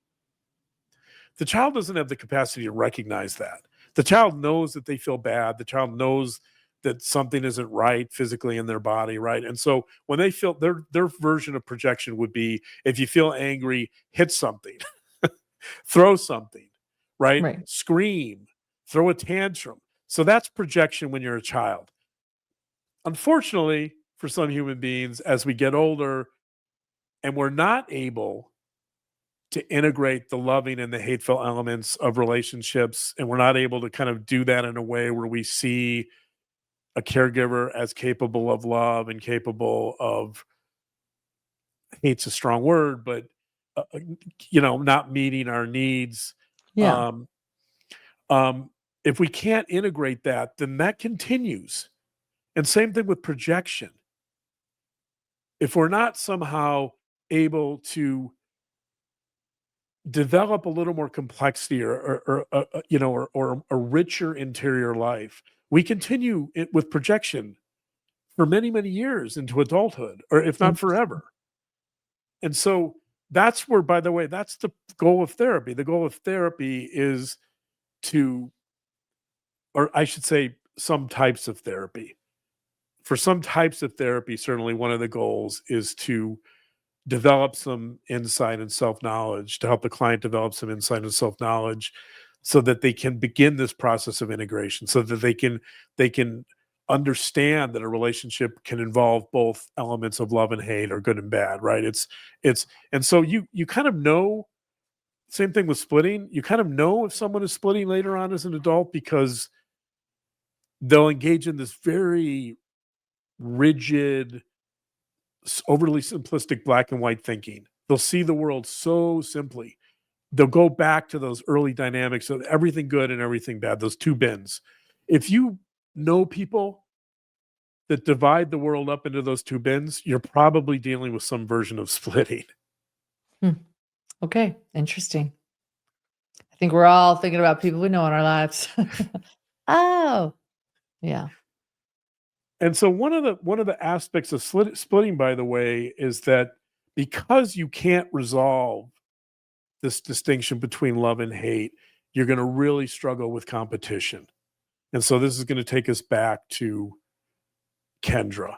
The child doesn't have the capacity to recognize that. The child knows that they feel bad. The child knows that something isn't right physically in their body, right? And so when they feel, their version of projection would be, if you feel angry, hit something, throw something, right? Scream, throw a tantrum. So that's projection when you're a child. Unfortunately, for some human beings, as we get older and we're not able to integrate the loving and the hateful elements of relationships, and we're not able to kind of do that in a way where we see a caregiver as capable of love and capable of, hate's a strong word, but not meeting our needs. Yeah. If we can't integrate that, then that continues. And same thing with projection. If we're not somehow able to develop a little more complexity or a richer interior life, we continue it with projection for many, many years into adulthood, or if not forever. And so that's where, by the way, that's the goal of therapy. The goal of therapy is or I should say, some types of therapy. For some types of therapy, certainly one of the goals is to develop some insight and self-knowledge, to help the client develop some insight and self-knowledge so that they can begin this process of integration, so that they can understand that a relationship can involve both elements of love and hate, or good and bad, right? And so you kind of know same thing with splitting. You kind of know if someone is splitting later on as an adult because they'll engage in this very rigid, overly simplistic black and white thinking. They'll see the world so simply. They'll go back to those early dynamics of everything good and everything bad, those two bins. If you know people that divide the world up into those two bins, you're probably dealing with some version of splitting. Hmm. Okay, interesting. I think we're all thinking about people we know in our lives. Oh, yeah. And so one of the aspects of splitting, by the way, is that because you can't resolve this distinction between love and hate, you're going to really struggle with competition. And so this is going to take us back to Kendra.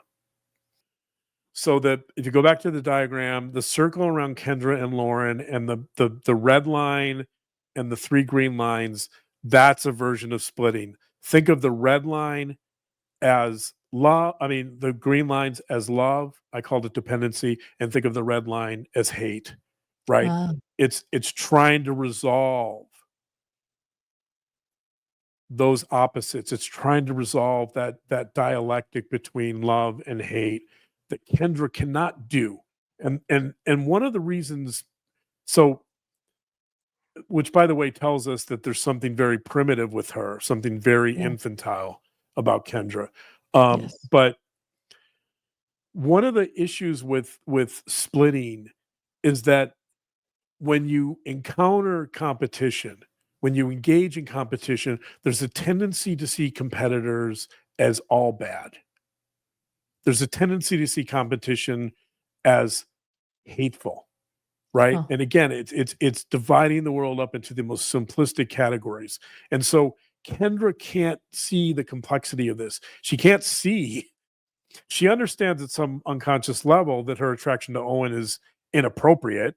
So that if you go back to the diagram, the circle around Kendra and Lauren and the red line and the three green lines, that's a version of splitting. Think of the red line as love. I mean, the green lines as love. I called it dependency, and think of the red line as hate. Right? Ah, It's trying to resolve those opposites. It's trying to resolve that dialectic between love and hate that Kendra cannot do. And one of the reasons, so which by the way tells us that there's something very primitive with her, something very yeah. infantile about Kendra. Yes. But one of the issues with splitting is that when you encounter competition, when you engage in competition, there's a tendency to see competitors as all bad. There's a tendency to see competition as hateful, right? Huh. And again, it's dividing the world up into the most simplistic categories. And so Kendra can't see the complexity of this. She can't see. She understands at some unconscious level that her attraction to Owen is inappropriate,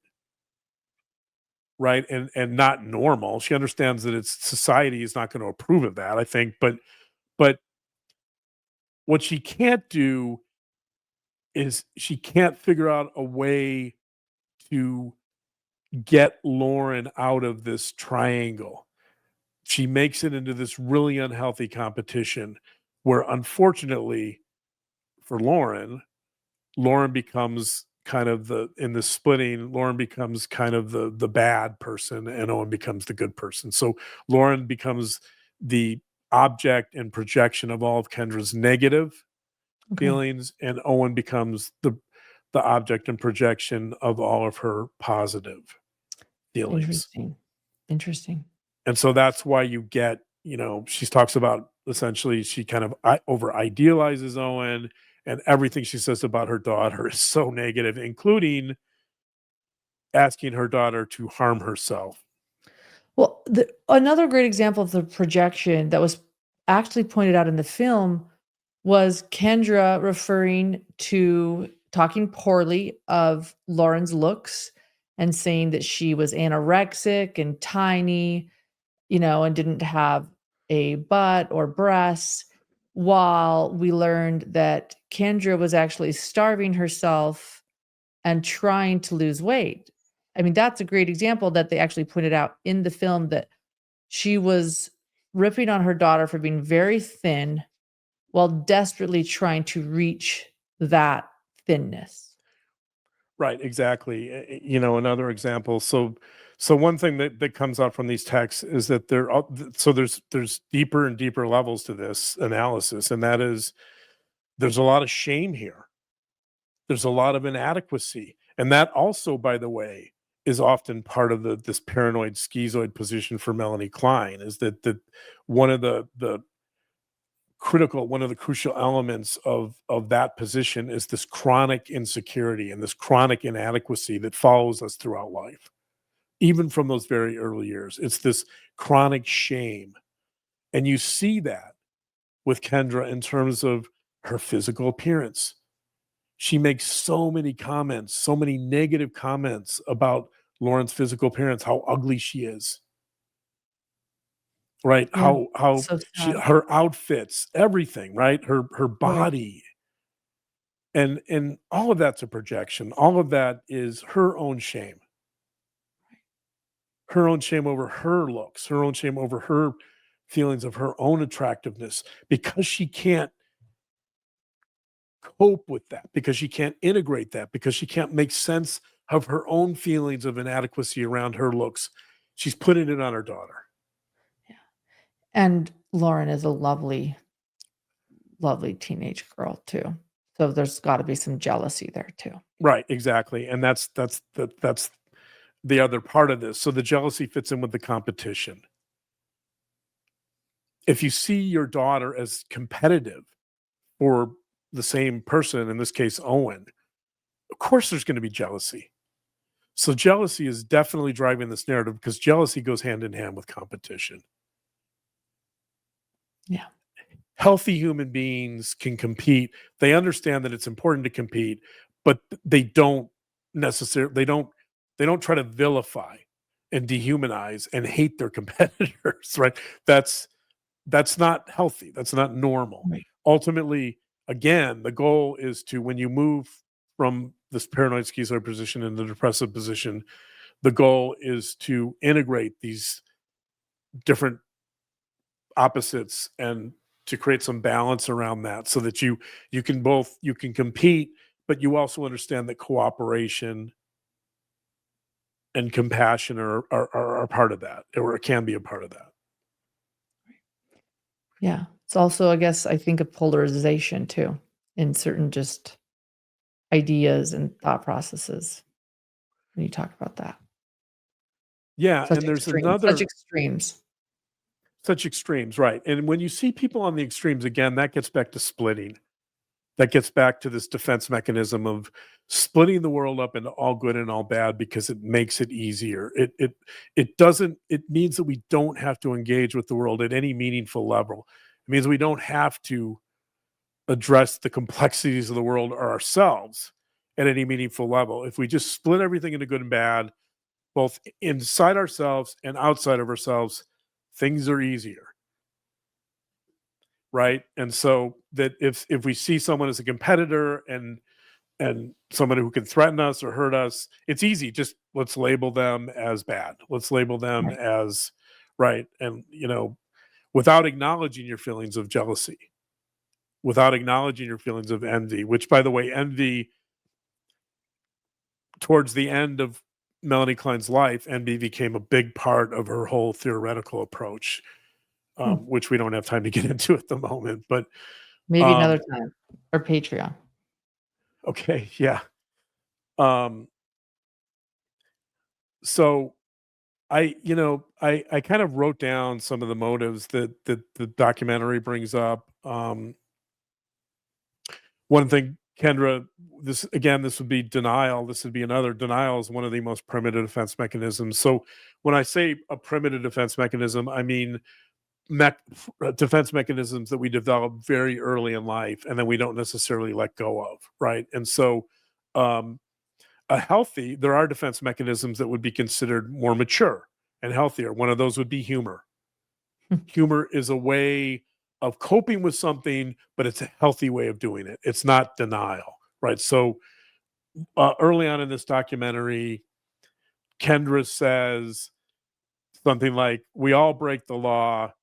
right? And not normal. She understands that it's society is not going to approve of that, I think. But what she can't do is she can't figure out a way to get Lauren out of this triangle. She makes it into this really unhealthy competition where unfortunately for Lauren becomes kind of the in the splitting, Lauren becomes kind of the bad person and Owen becomes the good person. So Lauren becomes the object and projection of all of Kendra's negative Okay. feelings, and Owen becomes the object and projection of all of her positive feelings. Interesting. Interesting. And so that's why you get, she talks about essentially she kind of over idealizes Owen, and everything she says about her daughter is so negative, including asking her daughter to harm herself. Well, another great example of the projection that was actually pointed out in the film was Kendra referring to talking poorly of Lauren's looks and saying that she was anorexic and tiny, and didn't have a butt or breasts, while we learned that Kendra was actually starving herself and trying to lose weight. I mean, that's a great example that they actually pointed out in the film that she was ripping on her daughter for being very thin while desperately trying to reach that thinness. Right, exactly. Another example. So one thing that comes out from these texts is that there's deeper and deeper levels to this analysis, and that is there's a lot of shame here. There's a lot of inadequacy. And that also, by the way, is often part of this paranoid schizoid position for Melanie Klein, is that one of one of the crucial elements of that position is this chronic insecurity and this chronic inadequacy that follows us throughout life, even from those very early years. It's this chronic shame. And you see that with Kendra in terms of her physical appearance. She makes so many comments, so many negative comments about Lauren's physical appearance, how ugly she is, right? Yeah. How So sad. her outfits, everything, right? Her Right. body, and all of that's a projection. All of that is her own shame. her own shame over her looks, her own shame over her feelings of her own attractiveness, because she can't cope with that, because she can't integrate that, because she can't make sense of her own feelings of inadequacy around her looks. She's putting it on her daughter. Yeah. And Lauren is a lovely, lovely teenage girl too. So there's got to be some jealousy there too. Right, exactly. And that's the other part of this. So the jealousy fits in with the competition. If you see your daughter as competitive for the same person, in this case Owen, of course there's going to be jealousy. So jealousy is definitely driving this narrative, because jealousy goes hand in hand with competition. Yeah. Healthy human beings can compete. They understand that it's important to compete, but they don't necessarily they don't try to vilify and dehumanize and hate their competitors, right? That's that's not healthy. That's not normal. Right. Ultimately, again, the goal is to, when you move from this paranoid schizoid position in the depressive position, the goal is to integrate these different opposites and to create some balance around that, so that you can compete, but you also understand that cooperation and compassion are part of that, or it can be a part of that. Yeah. It's also, I guess, I think a polarization too in certain just ideas and thought processes when you talk about that. Yeah, Such and there's extremes, such another extremes. such extremes, right? And when you see people on the extremes, again, that gets back to splitting. That gets back to this defense mechanism of splitting the world up into all good and all bad, because it makes it easier. It doesn't it means that we don't have to engage with the world at any meaningful level. It means we don't have to address the complexities of the world or ourselves at any meaningful level. If we just split everything into good and bad, both inside ourselves and outside of ourselves, things are easier, right? And so that if we see someone as a competitor and someone who can threaten us or hurt us, it's easy. Just let's label them as bad. Let's label them Right. as right. And without acknowledging your feelings of jealousy, without acknowledging your feelings of envy, which, by the way, envy, towards the end of Melanie Klein's life, envy became a big part of her whole theoretical approach, Hmm. which we don't have time to get into at the moment. But Maybe another um, time, or Patreon. okay, yeah. Um, so I kind of wrote down some of the motives that the documentary brings up. One thing, Kendra, this would be denial. This would be another denial is one of the most primitive defense mechanisms. So when I say a primitive defense mechanism, I mean defense mechanisms that we develop very early in life and then we don't necessarily let go of, right? And so um, there are defense mechanisms that would be considered more mature and healthier. One of those would be humor. Humor is a way of coping with something, but it's a healthy way of doing it. It's not denial, right? So early on in this documentary, Kendra says something like, "We all break the law,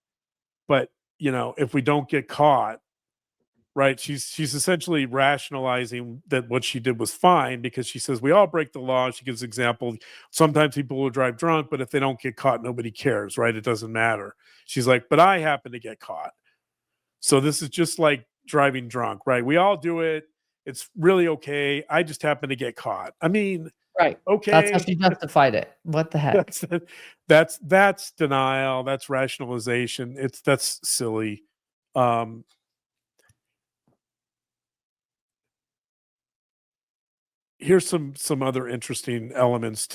but if we don't get caught." Right, she's essentially rationalizing that what she did was fine, because she says we all break the law. She gives example. Sometimes people will drive drunk, but if they don't get caught, nobody cares, right? It doesn't matter. She's like, but I happen to get caught. So this is just like driving drunk, right? We all do it. It's really okay. I just happen to get caught. I mean, Right. That's how okay, she justified it. What the heck? that's that's denial. That's rationalization. That's silly. Um, Here's some other interesting elements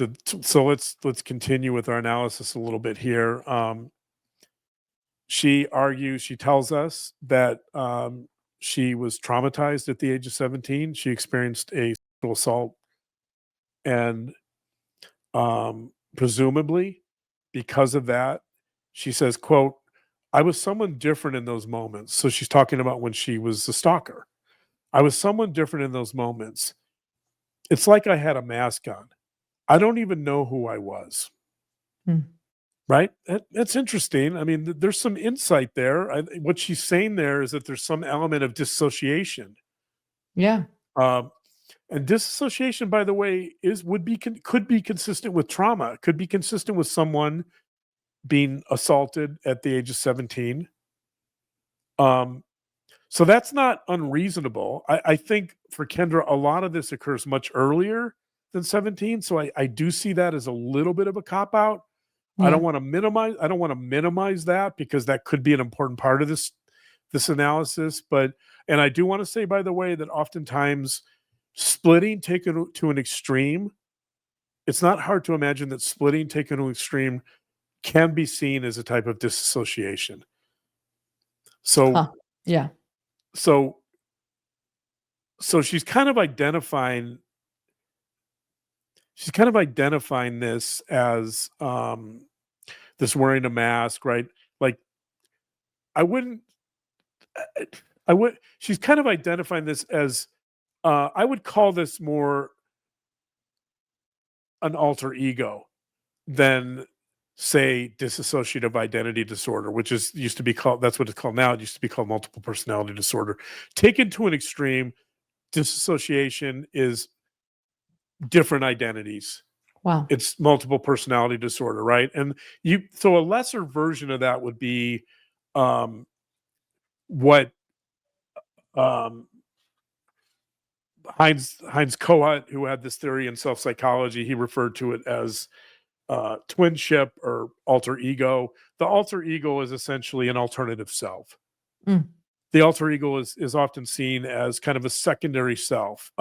so let's continue with our analysis a little bit here. She tells us that she was traumatized at the age of 17. She experienced a sexual assault, and presumably because of that, she says, quote, "I was someone different in those moments." So she's talking about when she was a stalker. "I was someone different in those moments. It's like I had a mask on. I don't even know who I was." Hmm. Right? That's interesting. I mean, there's some insight there. What she's saying there is that there's some element of dissociation. Yeah. Um, and disassociation, by the way, could be consistent with trauma. It could be consistent with someone being assaulted at the age of 17. Um, so that's not unreasonable. I think for Kendra, a lot of this occurs much earlier than 17. So I do see that as a little bit of a cop out. Yeah. I don't want to minimize that because that could be an important part of this analysis. But and I do want to say, by the way, that oftentimes splitting taken to an extreme, it's not hard to imagine that splitting taken to an extreme can be seen as a type of disassociation. So Huh. Yeah. so so she's kind of identifying this as this wearing a mask, right? Like I wouldn't I I would she's kind of identifying this as I would call this more an alter ego than say dissociative identity disorder, which is used to be called that's what it's called now. It used to be called multiple personality disorder. Taken to an extreme, disassociation is different identities. Wow. It's multiple personality disorder, right? And you so a lesser version of that would be um what um Heinz Kohut, who had this theory in self psychology, he referred to it as twinship or alter ego. The alter ego is essentially an alternative self. Mm. The alter ego is often seen as kind of a secondary self.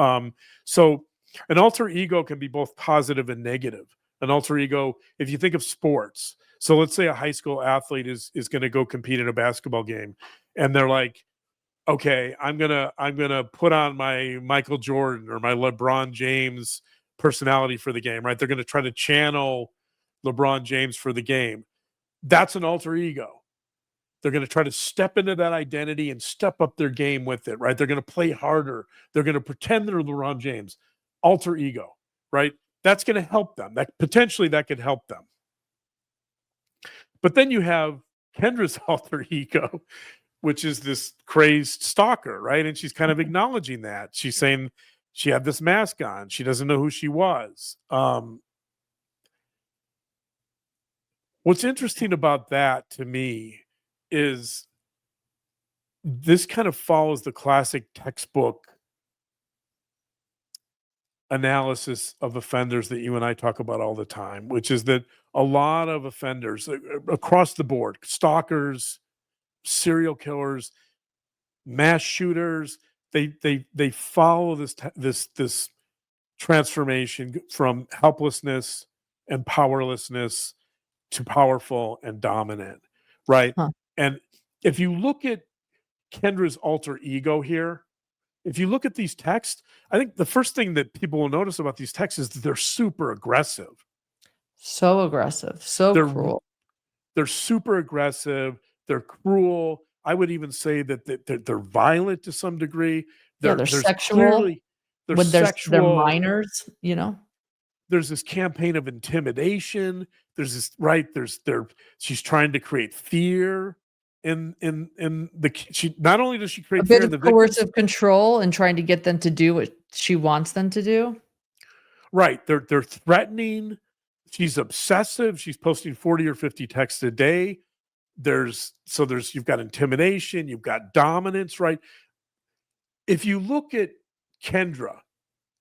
So an alter ego can be both positive and negative. An alter ego, if you think of sports, so let's say a high school athlete is going to go compete in a basketball game, and they're like, okay, I'm gonna put on my Michael Jordan or my LeBron James personality for the game, right? They're gonna try to channel LeBron James for the game. That's an alter ego. They're gonna try to step into that identity and step up their game with it, right? They're gonna play harder. They're gonna pretend they're LeBron James. Alter ego, right? That's gonna help them. That potentially that could help them. But then you have Kendra's alter ego, which is this crazed stalker, right? And she's kind of acknowledging that. She's saying she had this mask on. She doesn't know who she was. What's interesting about that to me is this kind of follows the classic textbook analysis of offenders that you and I talk about all the time, which is that a lot of offenders across the board, stalkers, serial killers, mass shooters, they follow this transformation from helplessness and powerlessness to powerful and dominant, right? Huh. And if you look at Kendra's alter ego here, if you look at these texts, I think the first thing that people will notice about these texts is that they're super aggressive. So aggressive, so They're cruel. they're super aggressive. They're cruel. I would even say that they're violent to some degree. Yeah, they're There's sexual clearly there's when they're sexual. minors, you know? There's this campaign of intimidation. There's this right. There's there. She's trying to create fear in the. She not only does she A create fear bit in of the victims. coercive control and trying to get them to do what she wants them to do. Right. They're threatening. She's obsessive. She's posting 40 or 50 texts a day. There's you've got intimidation, you've got dominance, right? If you look at Kendra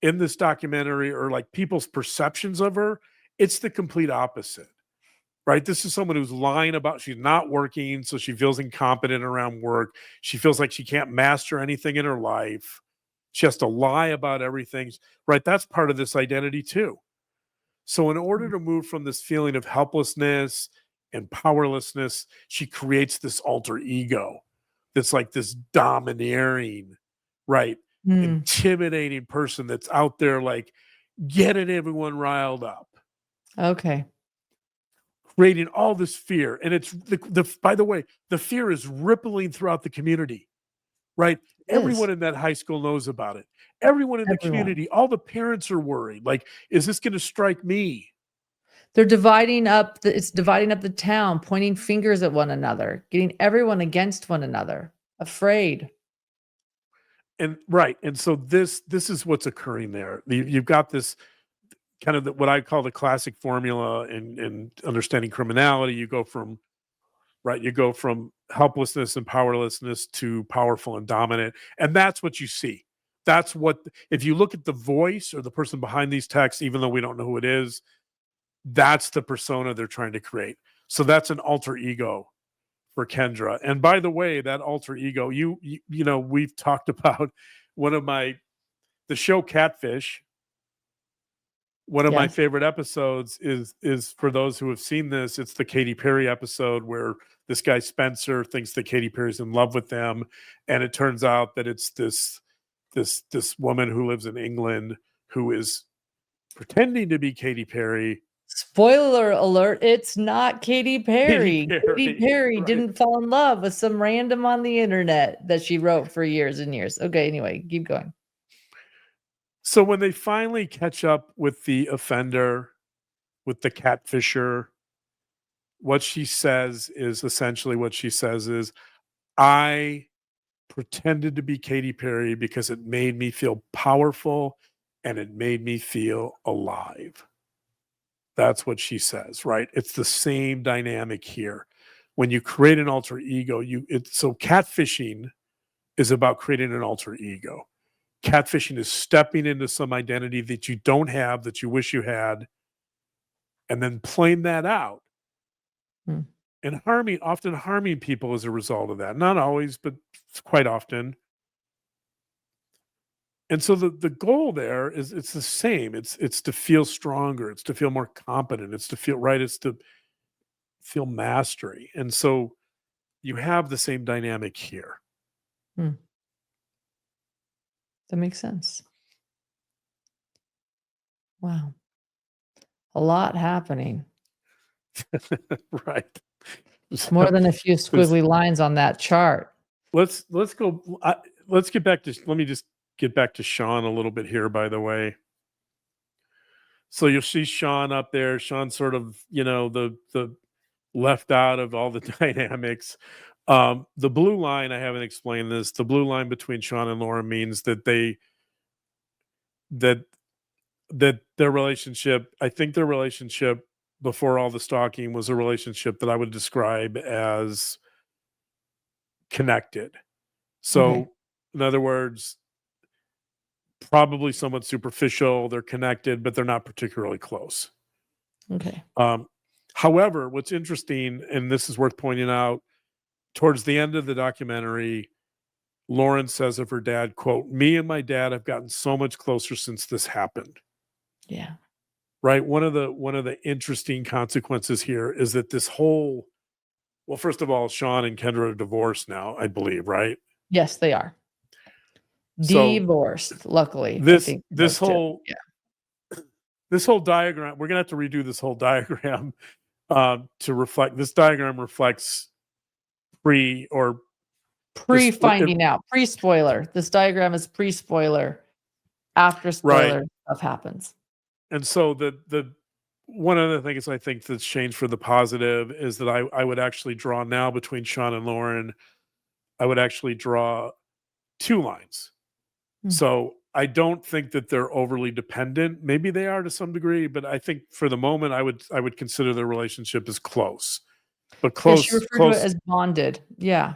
in this documentary or like people's perceptions of her, it's the complete opposite. Right? This is someone who's lying about she's not working, so she feels incompetent around work. She feels like she can't master anything in her life. She has to lie about everything. Right? That's part of this identity too. So, in order Mm. to move from this feeling of helplessness and powerlessness, she creates this alter ego that's like this domineering, right? Mm, Intimidating person that's out there like getting everyone riled up, okay. creating all this fear. And it's by the way, the fear is rippling throughout the community, right? It is. Everyone in that high school knows about it. Everyone in the Everyone. community, all the parents are worried. Like, is this going to strike me? They're dividing up it's dividing up the town, pointing fingers at one another, getting everyone against one another, afraid. And right, and so this is what's occurring there. You've got this kind of what I call the classic formula in understanding criminality. You go from helplessness and powerlessness to powerful and dominant, and that's what you see. That's what, if you look at the voice or the person behind these texts, even though we don't know who it is, that's the persona they're trying to create. So that's an alter ego for Kendra. And by the way, that alter ego, you know, we've talked about one of the show Catfish. One of my Yes. favorite episodes is for those who have seen this, it's the Katy Perry episode where this guy Spencer thinks that Katy Perry's in love with them, and it turns out that it's this woman who lives in England who is pretending to be Katy Perry. Spoiler alert, it's not Katy Perry. Katy Perry right. didn't fall in love with some random on the internet that she wrote for years and years. Okay, anyway, keep going. So when they finally catch up with the offender, with the catfisher, what she says is essentially what she says is, I pretended to be Katy Perry because it made me feel powerful and it made me feel alive. That's what she says, right? It's the same dynamic here. When you create an alter ego, so catfishing is about creating an alter ego. Catfishing is stepping into some identity that you don't have, that you wish you had, and then playing that out Hmm. and often harming people as a result of that. Not always, but quite often. And so the goal there is it's the same. It's to feel stronger. It's to feel more competent. It's to feel right. It's to feel mastery. And so you have the same dynamic here. Hmm. That makes sense. Wow. A lot happening. Right. More So than a few squiggly lines on that chart. let's go. Let's get back to. Let me just get back to Sean a little bit here. By the way, so you'll see Sean up there. Sean sort of, you know, the left out of all the dynamics. The blue line, I haven't explained this. The blue line between Sean and Laura means that that their relationship. I think their relationship before all the stalking was a relationship that I would describe as connected. So, Okay. in other words, probably somewhat superficial. They're connected, but they're not particularly close. Okay. However, what's interesting, and this is worth pointing out, towards the end of the documentary, Lauren says of her dad, quote, "Me and my dad have gotten so much closer since this happened." Yeah. Right? One of the interesting consequences here is that this whole, well, first of all, Sean and Kendra are divorced now, I believe, right? Yes, they are. So Divorced, luckily, I this think this both too. whole Yeah. this whole diagram, we're gonna have to redo this whole diagram to reflect. This diagram reflects pre or this Pre-finding out, pre-spoiler. This diagram is pre-spoiler. After right. spoiler stuff happens. And so the one of the things I think that's changed for the positive is that I would actually draw now between Sean and Lauren. I would actually draw two lines. Hmm. So I don't think that they're overly dependent. Maybe they are to some degree, but I think for the moment I would consider their relationship as close. But Yeah, she referred to it close as bonded. Yeah.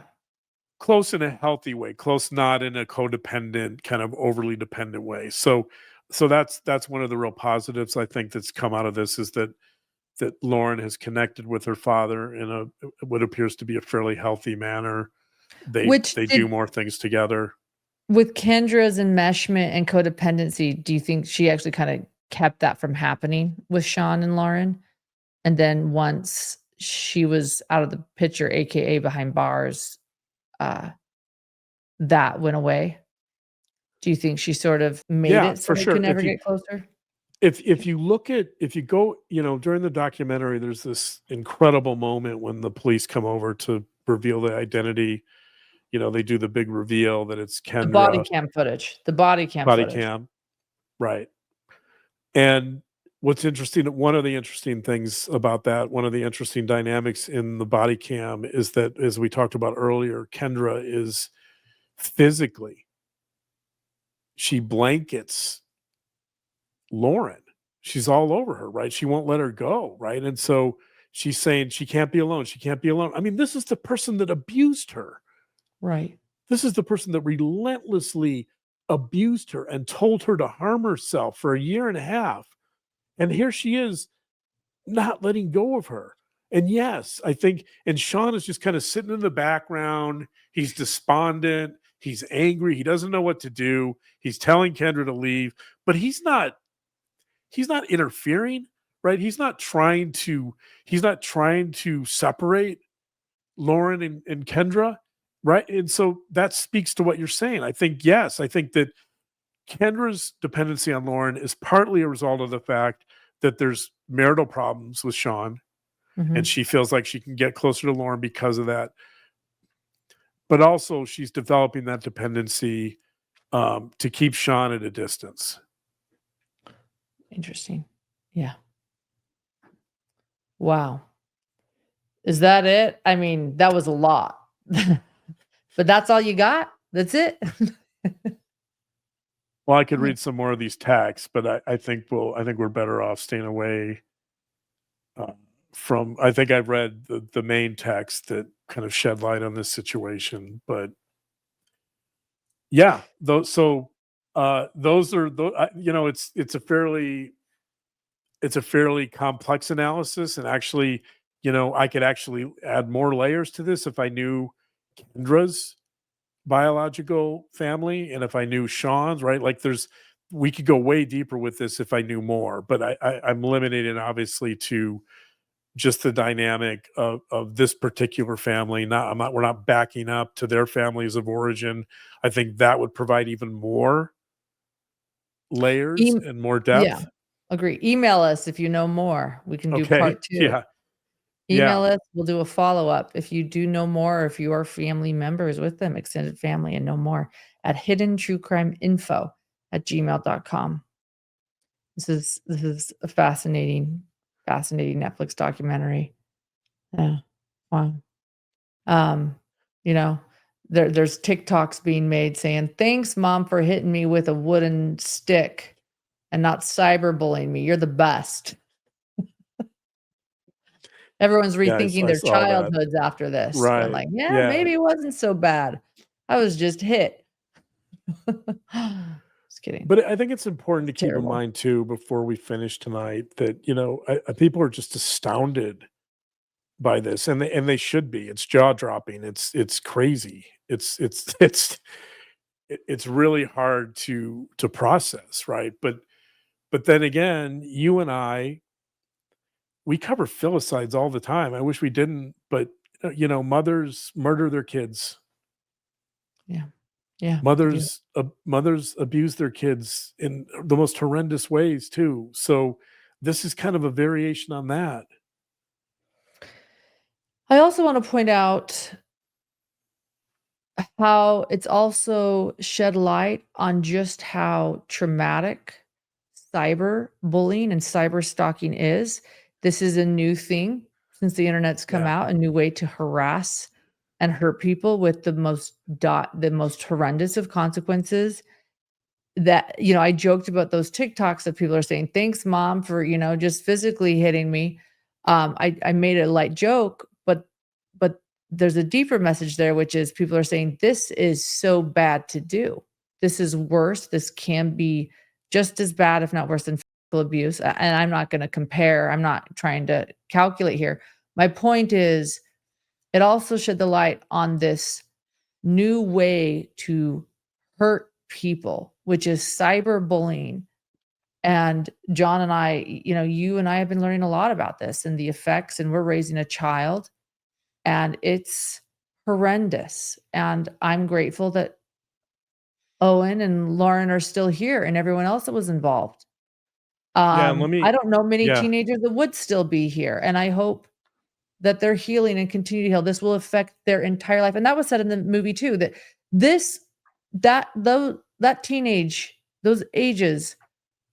close in a healthy way, close not in a codependent, kind of overly dependent way. So that's one of the real positives I think that's come out of this is that Lauren has connected with her father in what appears to be a fairly healthy manner. Which They do did more things together. with Kendra's enmeshment and codependency, do you think she actually kinda kept that from happening with Sean and Lauren? And then once she was out of the picture, AKA behind bars, uh, that went away? Do you think she sort of made Yeah, it so for they could sure. never get closer? If you look at if you go, you know, during the documentary, there's this incredible moment when the police come over to reveal the identity. You know, they do the big reveal that it's The body Kendra, cam footage. The body cam body footage. cam, right? And what's interesting, one of the interesting things about that, one of the interesting dynamics in the body cam is that, as we talked about earlier, Kendra is physically, she blankets Lauren. She's all over her, right? She won't let her go, right? And so she's saying she can't be alone. She can't be alone. I mean, this is the person that abused her. Right. This is the person that relentlessly abused her and told her to harm herself for a year and a half. And here she is not letting go of her. And yes, I think, and Sean is just kind of sitting in the background. He's despondent. He's angry. He doesn't know what to do. He's telling Kendra to leave, but he's not interfering, right? He's not trying to separate Lauren and Kendra, right? And so that speaks to what you're saying. I think, yes, I think that Kendra's dependency on Lauren is partly a result of the fact that there's marital problems with Sean, and Mhm. she feels like she can get closer to Lauren because of that. But also, she's developing that dependency to keep Sean at a distance. Interesting. Yeah. Wow. Is that it? I mean, that was a lot. But that's all you got? That's it? Well, I could read some more of these texts, but I think we're better off staying away from. I think I've read the main text that kind of shed light on this situation, but yeah, those those are you know, it's a fairly complex analysis, and actually, you know, I could actually add more layers to this if I knew Kendra's biological family and if I knew Sean's, right? Like we could go way deeper with this if I knew more, but I'm limited and obviously to just the dynamic of this particular family. We're not backing up to their families of origin. I think that would provide even more layers Em and more Yeah, depth. agree. Email us if you know more. We can do Okay. part 2. Yeah. Email Yeah. us, we'll do a follow-up if you do know more or if you are family members with them, extended family, and know more at hiddentruecrimeinfo@gmail.com. This is a fascinating Netflix documentary. Yeah. Wow. Um, you know, there's TikToks being made saying, "Thanks, mom, for hitting me with a wooden stick and not cyberbullying me. You're the best." Everyone's Yeah. rethinking I their saw that. childhoods after this, going Right. like, "Yeah, Yeah. maybe it wasn't so bad. I was just hit." Just kidding. But I think it's important to keep in Terrible. mind too, before we finish tonight, that, you know, people are just astounded by this, and they should be. It's jaw dropping. It's crazy. It's really hard to process, right? But then again, you and I, we cover filicides all the time. I wish we didn't, but you know, mothers murder their kids. Yeah. Yeah, they do. Mothers abuse their kids in the most horrendous ways too. So this is kind of a variation on that. I also wanna point out how it's also shed light on just how traumatic cyberbullying and cyber stalking is. This is a new thing since the internet's come Yeah. out, a new way to harass and hurt people with the most horrendous of consequences. That, I joked about those TikToks that people are saying, "Thanks, mom, for, just physically hitting me." I made a light joke, but there's a deeper message there, which is people are saying, "This is so bad to do. This is worse. This can be just as bad, if not worse than physical abuse." And I'm not gonna compare. I'm not trying to calculate here. My point is, it also shed the light on this new way to hurt people, which is cyberbullying. And John and I, you and I have been learning a lot about this and the effects, and we're raising a child, and it's horrendous. And I'm grateful that Owen and Lauren are still here and everyone else that was involved. Yeah, and I don't know many yeah. teenagers that would still be here, and I hope that they're healing and continue to heal. This will affect their entire life. And that was said in the movie too, that this that though that teenage, those ages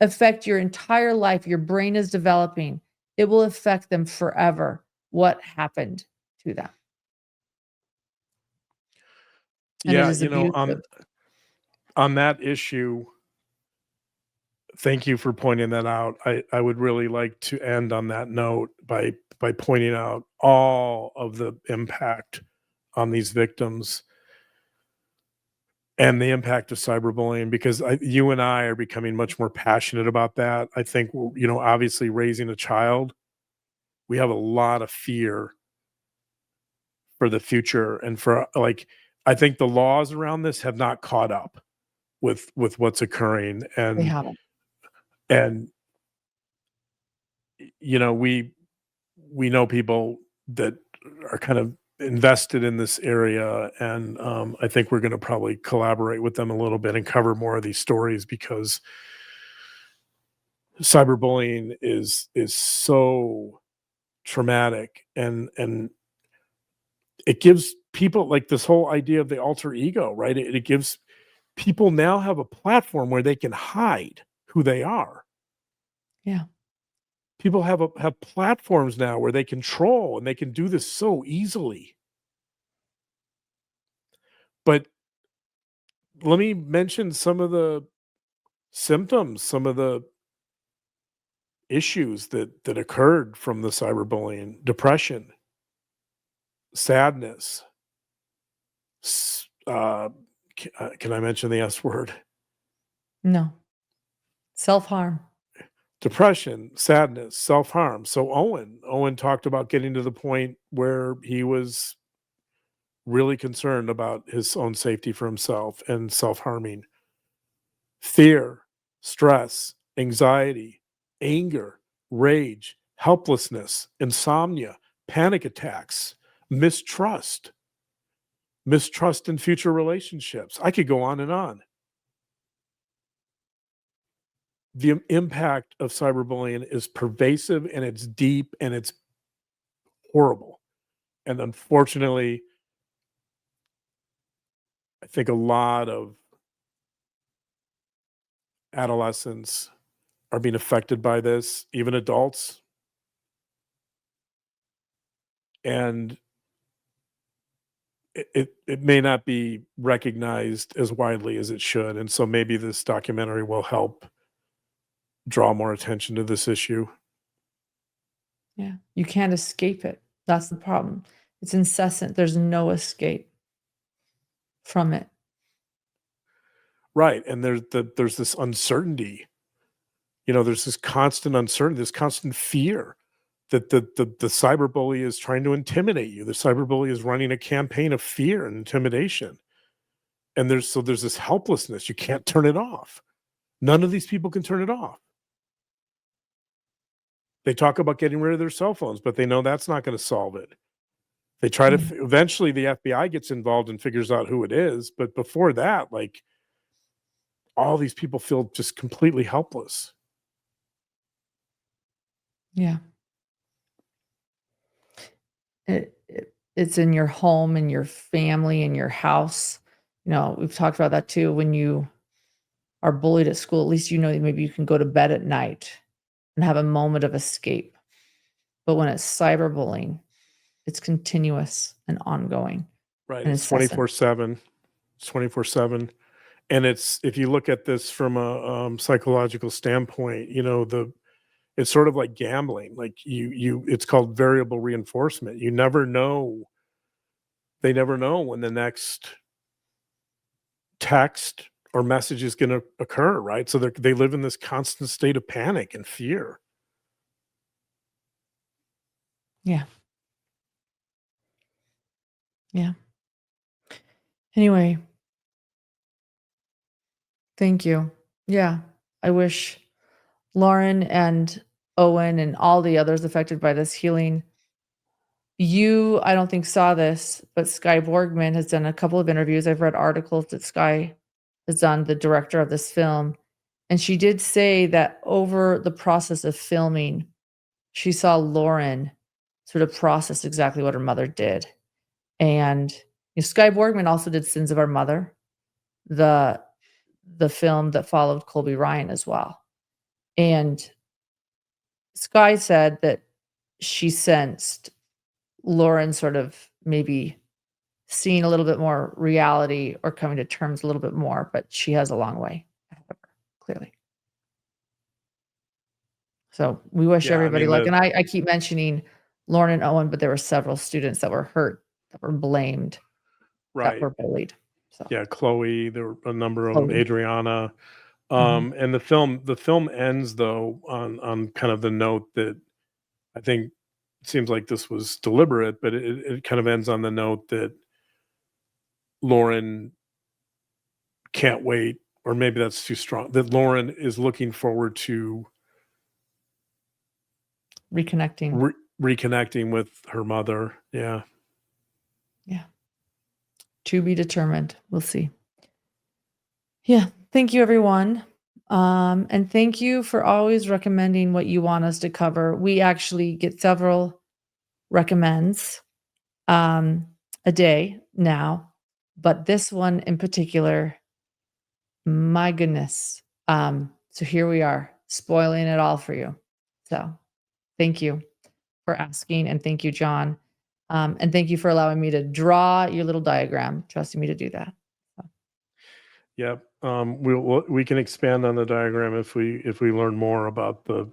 affect your entire life. Your brain is developing. It will affect them forever. What happened to them? And it Yeah, is abusive. on that issue, thank you for pointing that out. I would really like to end on that note by pointing out all of the impact on these victims and the impact of cyberbullying, because you and I are becoming much more passionate about that. I think, obviously raising a child, we have a lot of fear for the future and for, like, I think the laws around this have not caught up with what's occurring. They haven't. And we know people that are kind of invested in this area, and I think we're going to probably collaborate with them a little bit and cover more of these stories, because cyberbullying is so traumatic, and it gives people, like, this whole idea of the alter ego, right? It gives people now have a platform where they can hide who they are. Yeah. People have platforms now where they control, and they can do this so easily. But let me mention some of the symptoms, some of the issues that occurred from the cyberbullying: depression, sadness. Can I mention the S word? No. Self-harm. Depression, sadness, self harm. So Owen talked about getting to the point where he was really concerned about his own safety for himself and self harming. Fear, stress, anxiety, anger, rage, helplessness, insomnia, panic attacks, mistrust, mistrust in future relationships. I could go on and on. The impact of cyberbullying is pervasive, and it's deep, and it's horrible. And unfortunately, I think a lot of adolescents are being affected by this, even adults. And it may not be recognized as widely as it should. And so maybe this documentary will help draw more attention to this issue. Yeah. You can't escape it. That's the problem. It's incessant. There's no escape from it. Right. And there's this uncertainty. There's this constant uncertainty, this constant fear that the cyberbully is trying to intimidate you. The cyberbully is running a campaign of fear and intimidation. And there's this helplessness. You can't turn it off. None of these people can turn it off. They talk about getting rid of their cell phones, but they know that's not going to solve it. They try to eventually the FBI gets involved and figures out who it is, but before that, like, all these people feel just completely helpless. Yeah. It's in your home, in your family, in your house. We've talked about that too. When you are bullied at school, at least that maybe you can go to bed at night and have a moment of escape. But when it's cyberbullying, it's continuous and ongoing. Right. And It's incessant. 24/7. It's 24/7. And if you look at this from a psychological standpoint, it's sort of like gambling. Like, it's called variable reinforcement. You never know. They never know when the next text or message is going to occur, right? So they live in this constant state of panic and fear. Yeah. Yeah. Anyway, thank you. Yeah. I wish Lauren and Owen and all the others affected by this healing. I don't think saw this, but Sky Borgman has done a couple of interviews. I've read articles that Sky has done, the director of this film. And she did say that over the process of filming, she saw Lauren sort of process exactly what her mother did. And Sky Borgman also did Sins of Our Mother, the film that followed Colby Ryan as well. And Sky said that she sensed Lauren sort of maybe seeing a little bit more reality or coming to terms a little bit more, but she has a long way ahead of her, clearly. So we wish Yeah, I everybody mean, luck. And I keep mentioning Lauren and Owen, but there were several students that were hurt, that were blamed, that right. were bullied. So Yeah, Chloe, there were a number of them, Chloe. Adriana. Mhm. And the film ends though on kind of the note that I think it seems like this was deliberate, but it kind of ends on the note that Lauren can't wait, or maybe that's too strong. That Lauren is looking forward to Reconnecting. reconnecting with her mother. Yeah. Yeah. To be determined. We'll see. Yeah. Thank you, everyone. And thank you for always recommending what you want us to cover. We actually get several recommends a day now, but this one in particular, my goodness. So here we are, spoiling it all for you. So thank you for asking, and thank you, John. And thank you for allowing me to draw your little diagram, trusting me to do that. So, Yep. We can expand on the diagram if we learn more about the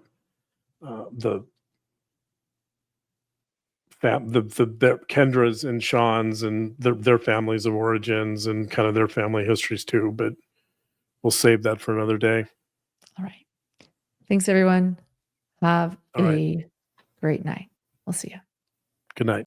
their Kendra's and Sean's and their families of origins and kind of their family histories too. But we'll save that for another day. all right. Thanks, everyone. Have All right. a great night. We'll see you. Good night.